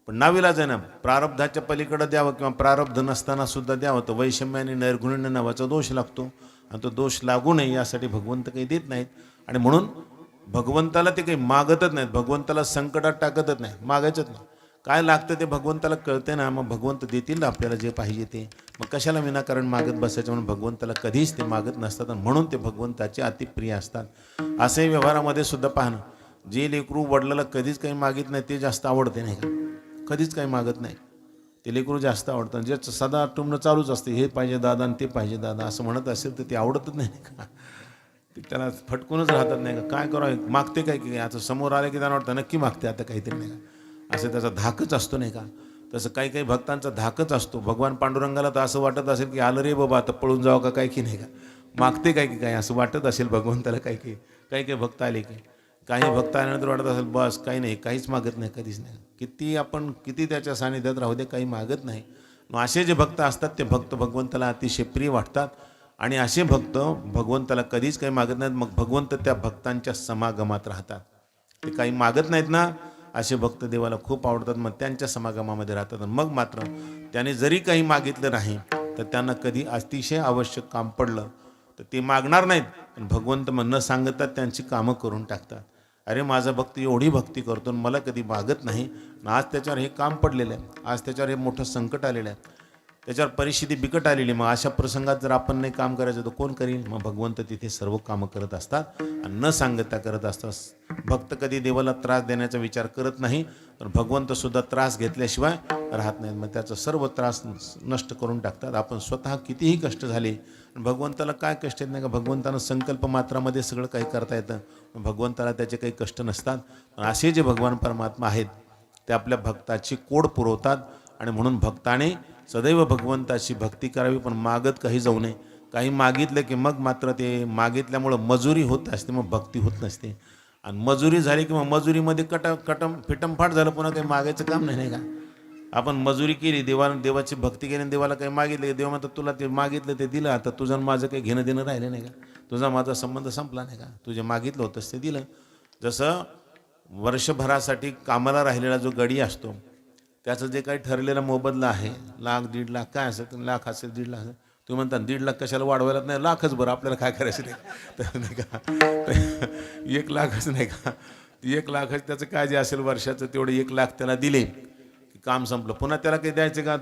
पण नाविलाज आहे ना, प्रारब्धाच्या पलीकडे द्यावं किंवा प्रारब्ध नसताना सुद्धा द्यावं, तर वैषम्य आणि नैर्गुण्य नावाचा दोष लागतो. आणि तो दोष लागू नये यासाठी भगवंत काही देत नाहीत. आणि म्हणून भगवंताला ते काही मागतच नाहीत, भगवंताला संकटात टाकतच नाही, मागायचंच नाही. काय लागतं ते भगवंताला कळते ना, मग भगवंत देतील ना आपल्याला जे पाहिजे ते. मग कशाला विनाकारण मागत बसायचं? म्हणून भगवंताला कधीच ते मागत नसतात आणि म्हणून ते भगवंताचे अतिप्रिय असतात. असे व्यवहारामध्ये सुद्धा पाहणं, जे लेकरू वडिलाला कधीच काही मागित नाही ते जास्त आवडते नाही का, कधीच काही मागत नाही ते लेकरू जास्त आवडतं. जे सदा टुमणं चालूच असते, हे पाहिजे दादा आणि ते पाहिजे दादा असं म्हणत असेल तर ते आवडतच नाही का, ते त्याला फटकूनच राहतात नाही का. काय करावं, मागते काय की आता समोर आले की त्यांना वाटतं नक्की मागते आता काहीतरी नाही का, असं त्याचा धाकच असतो नाही का. तसं काही काही भक्तांचा धाकच असतो. भगवान पांडुरंगाला तर असं वाटत असेल की आलं रे बाबा आता पळून जावं का काय की नाही का, मागते काय की काय असं वाटत असेल भगवंताला. काही काही भक्त आले की, काही भक्त आल्यानंतर वाटत असेल बस काही नाही, काहीच मागत नाही, कधीच नाही. किती त्याच्या सानिध्यात राहू दे काही मागत नाही. मग असे जे भक्त असतात ते भक्त भगवंताला अतिशय प्रिय वाटतात आणि असे भक्त भगवंताला कधीच काही मागत नाहीत. मग भगवंत त्या भक्तांच्या समागमात राहतात. ते काही मागत नाहीत ना, असे भक्त देवाला खूप आवडतात. मग त्यांच्या समागमामध्ये राहतात. मग मात्र त्याने जरी काही मागितलं नाही तर त्यांना कधी अतिशय आवश्यक काम पडलं तर ते मागणार नाहीत, पण भगवंत न सांगतात त्यांची कामं करून टाकतात. अरे माझा भक्त एवढी भक्ती करतो मला कधी मागत नाही, आज त्याच्यावर हे काम पडलेलं आहे, आज त्याच्यावर हे मोठं संकट आलेलं आहे, त्याच्यावर परिस्थिती बिकट आलेली. मग अशा प्रसंगात जर आपण नाही काम करायचं तर कोण करील? मग भगवंत तिथे सर्व कामं करत असतात आणि न सांगता करत असतात. भक्त कधी देवाला त्रास देण्याचा विचार करत नाही, तर भगवंत सुद्धा त्रास घेतल्याशिवाय राहत नाहीत. मग त्याचा सर्व त्रास नष्ट करून टाकतात. आपण स्वतः कितीही कष्ट झाले, भगवंताला काय कष्ट येत नाही का? भगवंतानं संकल्प मात्रामध्ये सगळं काही करता येतं. भगवंताला त्याचे काही कष्ट नसतात. असे जे भगवान परमात्मा आहेत ते आपल्या भक्ताची कोड पुरवतात. आणि म्हणून भक्ताने सदैव भगवंताची भक्ती करावी, पण मागत काही जाऊ नये. काही मागितलं की मग मात्र ते मागितल्यामुळं मजुरी होत असते, मग भक्ती होत नसते. आणि मजुरी झाली किंवा मजुरीमध्ये फिटमफाट झालं, पुन्हा काही मागायचं काम नाही का. आपण मजुरी केली, देवाची भक्ती केली, देवाला काही मागितलं की देवा म्हणतात तुला ते मागितलं ते दिलं, आता तुझं माझं काही घेणं देणं राहिलं नाही का, तुझा माझा संबंध संपला नाही का, तुझे मागितलं होतंस ते दिलं. जसं वर्षभरासाठी कामाला राहिलेला जो गडी असतो त्याचं जे काही ठरलेला मोबदला आहे, 1,00,000 1,50,000 काय असेल, 1,00,000 असेल 1,50,000 असेल, तुम्ही म्हणता 1,50,000 कशाला वाढवायला, नाही 1,00,000च बरं आपल्याला काय करायचं नाही तर नाही का 1,00,000च नाही का, 1,00,000 त्याचं काय जे असेल वर्षाचं तेवढं 1,00,000 त्याला दिले की काम संपलं. पुन्हा त्याला काही द्यायचं का?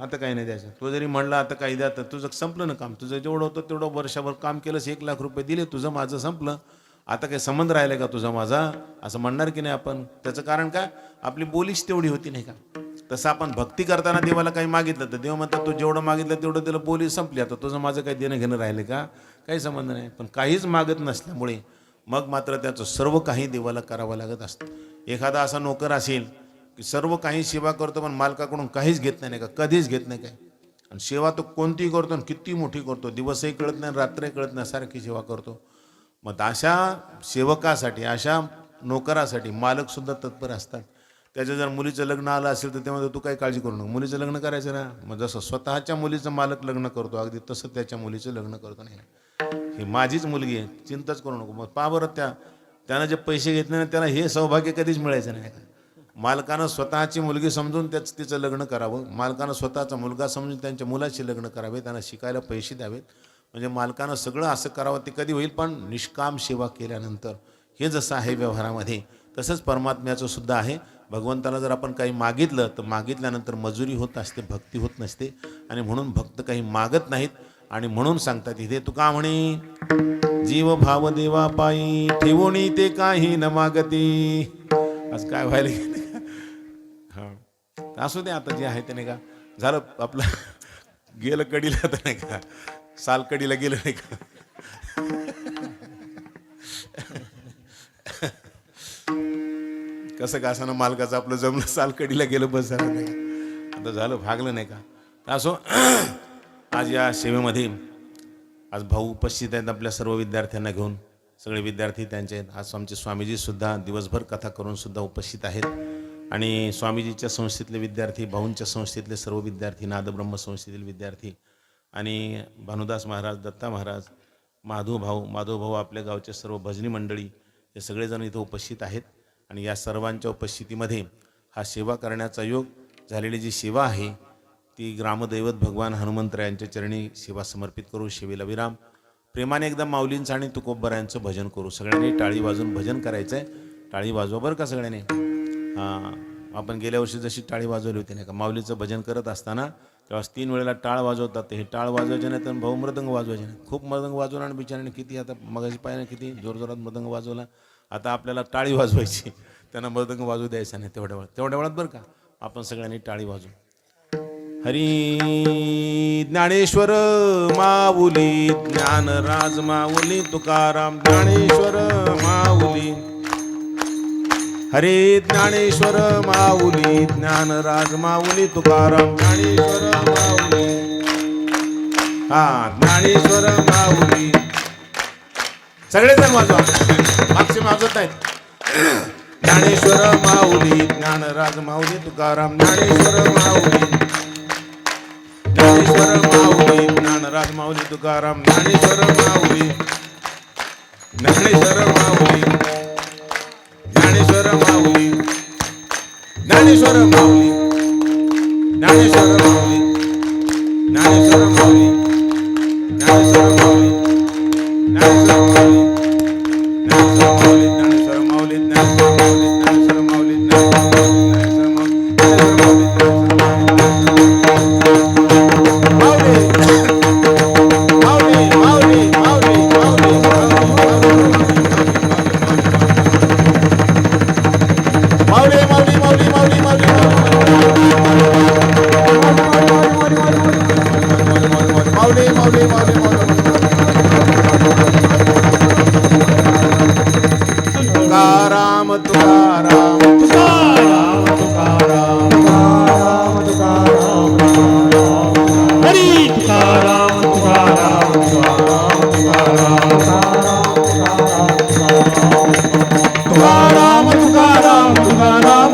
आता काही नाही द्यायचं. तो जरी म्हणला आता काही द्या तर तुझं संपलं ना काम, तुझं जेवढं होतं तेवढं वर्षभर काम केलंस, 1,00,000 रुपये दिले, तुझं माझं संपलं, आता काही संबंध राहिला का तुझा माझा, असं म्हणणार की नाही आपण. त्याचं कारण काय? आपली बोलीच तेवढी होती नाही का. तसं आपण भक्ती करताना देवाला काही मागितलं तर देव म्हणतात तू जेवढं मागितलं तेवढं त्याला बोली संपली, आता तुझं माझं काही देणं घेणं राहिलं का, काही संबंध नाही. पण काहीच मागत नसल्यामुळे मग मात्र त्याचं सर्व काही देवाला करावं लागत असतं. एखादा असा नोकर असेल की सर्व काही सेवा करतो पण मालकाकडून काहीच घेत नाही का, कधीच घेत नाही काय, आणि सेवा तो कोणतीही करतो आणि किती मोठी करतो, दिवसही कळत नाही रात्रही कळत नाही, सारखी सेवा करतो. मग अशा सेवकासाठी, अशा नोकरासाठी मालकसुद्धा तत्पर असतात. त्याच्या जर मुलीचं लग्न आलं असेल तर तेव्हा तू काही काळजी करू नको, मुलीचं लग्न करायचं ना. मग जसं स्वतःच्या मुलीचं मालक लग्न करतो अगदी तसं त्याच्या मुलीचं लग्न करतो. नाही ही माझीच मुलगी आहे, चिंताच करू नको. मग पहा बरं, त्यानं जे पैसे घेतले ना त्याला हे सौभाग्य कधीच मिळायचं नाही का. मालकानं स्वतःची मुलगी समजून तिचं लग्न करावं, मालकानं स्वतःचा मुलगा समजून त्यांच्या मुलाशी लग्न करावे, त्यांना शिकायला पैसे द्यावेत, म्हणजे मालकानं सगळं असं करावं. ते कधी होईल? पण निष्काम सेवा केल्यानंतर. हे जसं आहे व्यवहारामध्ये तसंच परमात्म्याचं सुद्धा आहे. भगवंताला जर आपण काही मागितलं तर मागितल्यानंतर मजुरी होत असते, भक्ती होत नसते. आणि म्हणून भक्त काही मागत नाहीत. आणि म्हणून सांगतात इथे तुका म्हणे जीव भाव देवा पायी ठेवणी ते काही न मागती. आज काय व्हायला गेलं हां, असू दे आता जे आहे ते नाही का, झालं आपलं गेलं कडीला तर नाही का, साल कडीला गेलं नाही का. कसं का असं मालकाचं आपलं जमलं, साल कडीला गेलं बस झालं नाही का, आता झालं भागलं नाही का. असो आज या सेवेमध्ये आज भाऊ उपस्थित आहेत आपल्या सर्व विद्यार्थ्यांना घेऊन. सगळे विद्यार्थी त्यांचे आहेत. आज आमचे स्वामीजीसुद्धा दिवसभर कथा करून सुद्धा उपस्थित आहेत. आणि स्वामीजीच्या संस्थेतले विद्यार्थी, भाऊंच्या संस्थेतले सर्व विद्यार्थी, नादब्रह्म संस्थेतील विद्यार्थी आणि भानुदास महाराज, दत्ता महाराज, माधवभाऊ आपल्या गावचे सर्व भजनी मंडळी हे सगळेजण इथं उपस्थित आहेत. आणि या सर्वांच्या उपस्थितीमध्ये हा सेवा करण्याचा योग झालेली जी सेवा आहे ती ग्रामदैवत भगवान हनुमंतरायांच्या चरणी सेवा समर्पित करू. सेवेला विराम. प्रेमाने एकदा माऊलींचं आणि तुकोबरायांचं भजन करू. सगळ्यांनी टाळी वाजवून भजन करायचं आहे. टाळी वाजवा बरं का सगळ्यांनी. हां, आपण गेल्या वर्षी जशी टाळी वाजवली होती नाही का, माऊलीचं भजन करत असताना तेव्हा 3 वेळेला टाळ वाजवतात. ते हे टाळ वाजवायचे नाही तर भाऊ मृदंग वाजवायचे नाही. खूप मृदंग वाजवला आणि बिचाराने किती, आता मगाशी पाहिजे किती जोरजोरात मृदंग वाजवला. आता आपल्याला टाळी वाजवायची, त्यांना मृदंग वाजवू द्यायचा नाही. तेवढ्या वेळात बरं का आपण सगळ्यांनी टाळी वाजवू. हरी ज्ञानेश्वर माऊली, ज्ञानराज माऊली, तुकाराम ज्ञानेश्वर माऊली. हरे ज्ञानेश्वर माऊली, ज्ञानराज माऊली, तुकाराम ज्ञानेश्वर माऊली. हा, ज्ञानेश्वर माऊली. सगळेजण वाजवा, मागचे वाजवत आहेत. ज्ञानेश्वर माऊली, ज्ञानराज माऊली, तुकाराम ज्ञानेश्वर माऊली. ज्ञानेश्वर माऊली, ज्ञानराज माऊली, तुकाराम ज्ञानेश्वर माऊली. ज्ञानेश्वर माऊली, ज्ञानेश्वर माऊली, ज्ञानेश्वर माऊली, ज्ञानेश्वर माऊली, ज्ञानेश्वर माऊली, ज्ञानेश्वर माऊली, ज्ञानेश्वर माऊली, ज्ञानेश्वर माऊली, ज्ञानेश्वर माऊली, ज्ञानेश्वर माऊली, ज्ञानेश्वर माऊली, तुकाराम तुकाराम तुकाराम तुकाराम तुकाराम हरी तुकाराम तुकाराम तुकाराम तुकाराम तुकाराम तुकाराम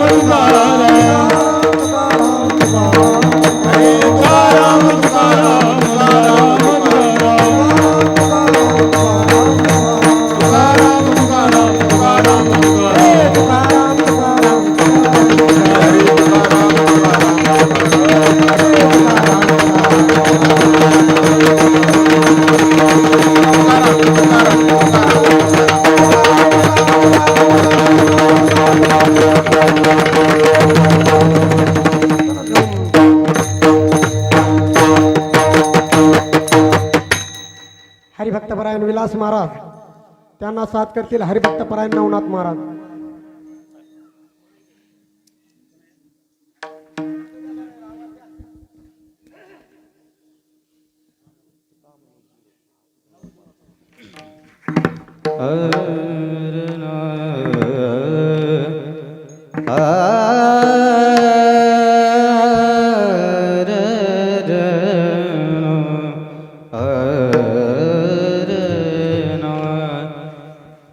हरिभक्तपरायण विलास महाराज, त्यांना साथ करतील हरिभक्तपरायण नवनाथ महाराज.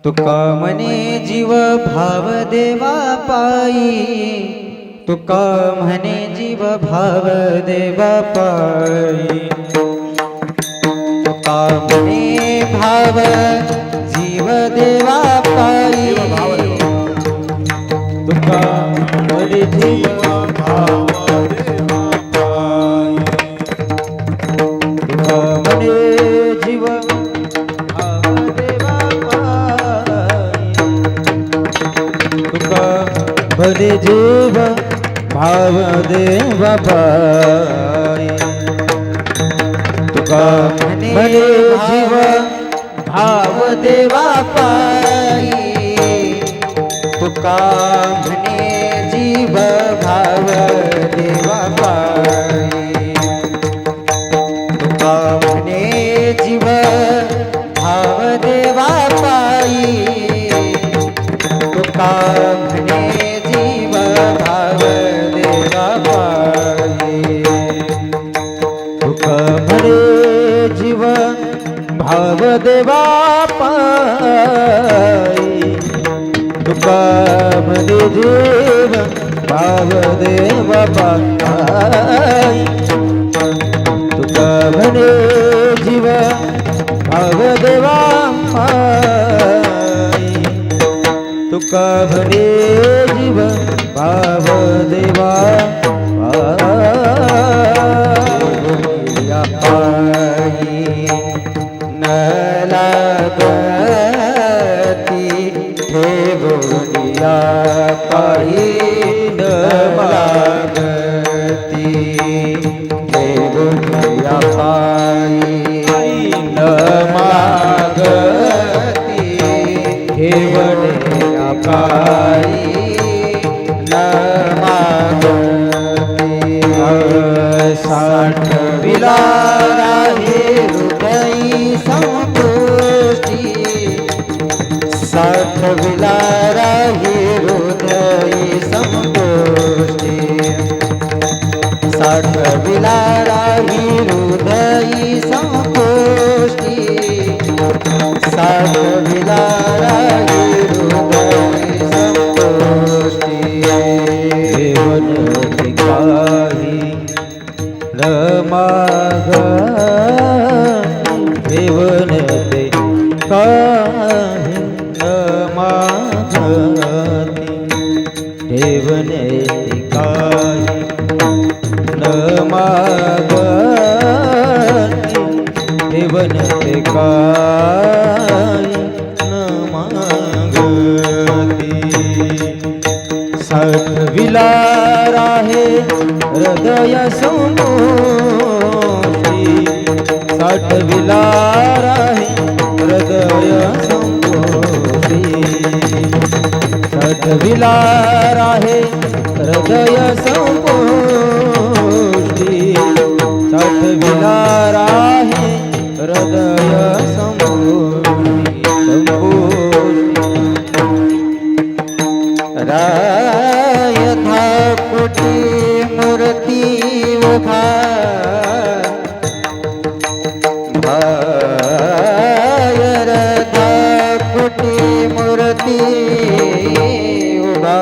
तुका म्हणे जीव भाव देवा पायी, तुका म्हणे जीव भाव देवा पायी. तुका म्हणे भाव जीव देवा पायी, तुका म्हणे जीव भाव देवा पायी. तुका म्हणे जीव भले जीव भाव देवा पायी. तुका म्हणे जीव भाव देवा पायी, तुका म्हणे जीव भाव देवा पायी. तुका म्हणे जीव भाव देवा पायी, तुका म्हणे जीव भाव देवा पायी. तुका म्हणे जीव भाव देवा पायी, भावदेवा पायी तुका म्हणे जीव भावदेवा पायी तुका म्हणे जीव भावदेवा पायी न लागती ठेवूया पायी न लागती ठेवूया पायी न मागती ठेवण्या पायी न मागती साठविला राहे हृदयी संतुष्टी साठविला राहे हृदयी संतुष्टी साठविला राहे हृदयी संतुष्टी साठविला राहे हृदयी संतुष्टी देवन काही न माग देवन ते काही न मागती देवन ते काही न मागती देवन ते काही न मागती साठविला राहे हृदय संतोषी साठविला राहे हृदय संतोषी साठविला राहे हृदय संतोषी साठविला राहे हृदय राय धाकुटी मूर्ती उभा भायर धाकुटी मूर्ती उभा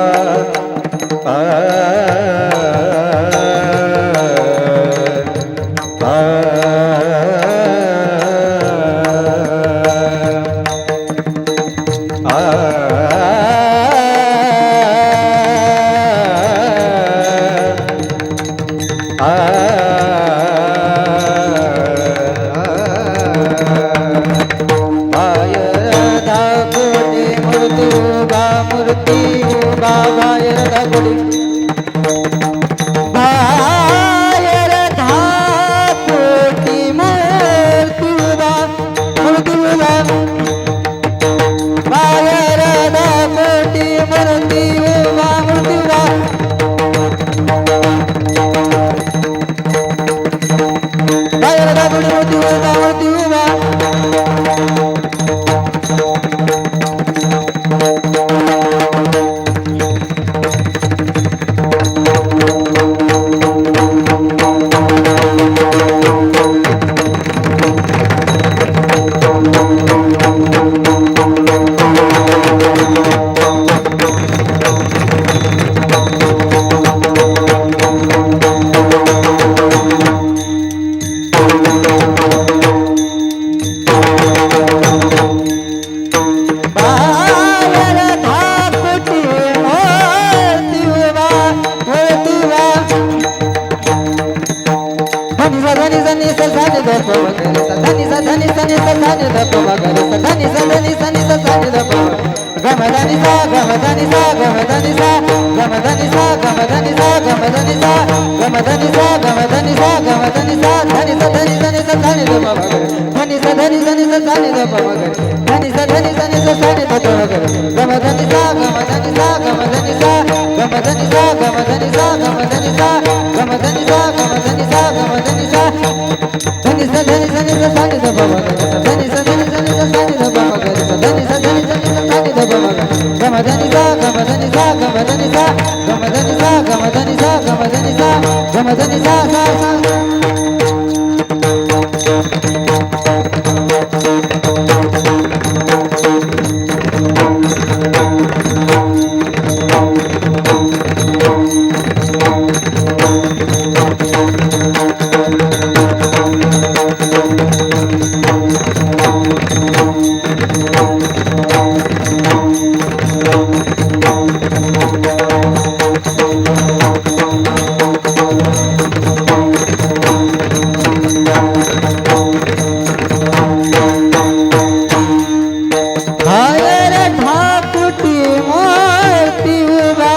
बाहेर ठाकुटी मूर्ती उभा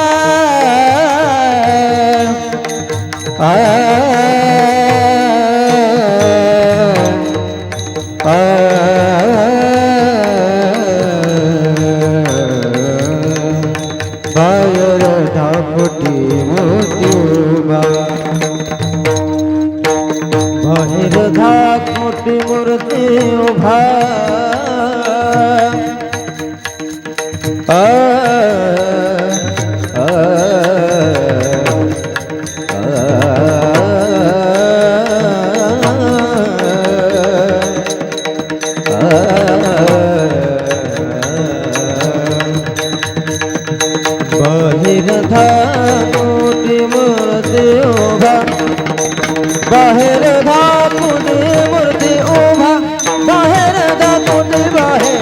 बाहेर ठाकुटी मूर्ती उभा बाहेर ठाकुटी मूर्ती उभा बाहेर धाकुटी मूर्ती उभा बाहेर धाकुटी मूर्ती उभा बाहेर धाकुटी बाहेर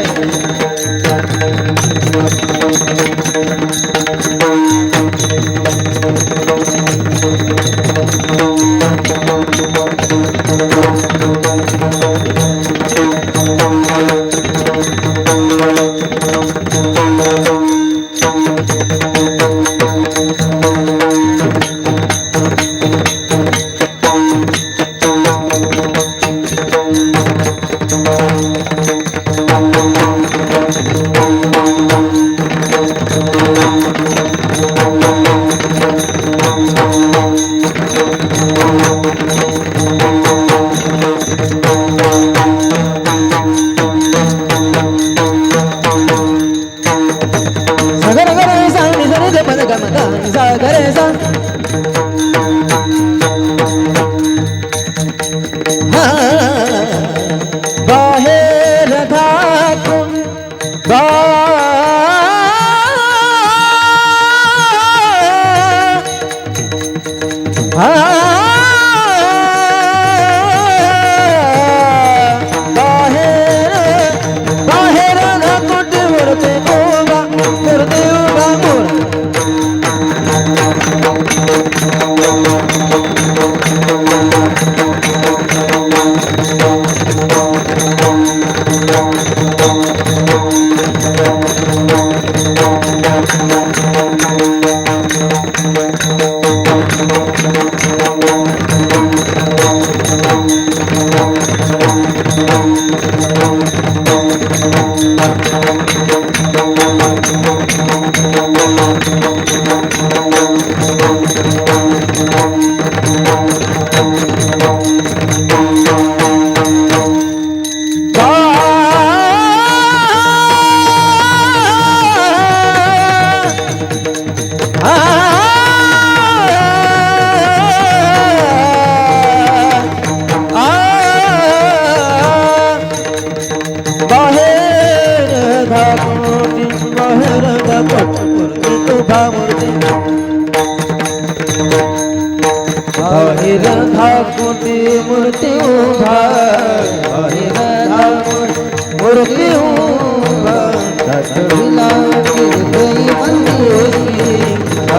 बाहेर धाकून बाहेर धाकूट मूर्ती उभा मूर्ती उभा बाहेर धाकुटी मूर्ती उभा बाहेर धाकुटी मूर्ती उभा आठविला हृदय मंदिरी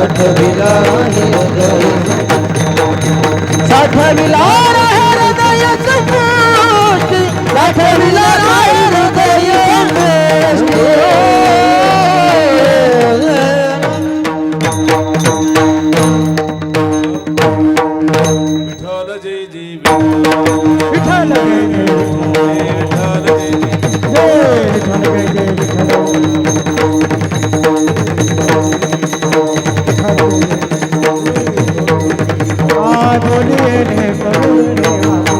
आठविला हृदय साठविला हृदय संपुष्टी साठविला हृदय विठ्ठल जय जय विठ्ठल विठ्ठल विठ्ठल जय जय आ बोलिए ने करुणे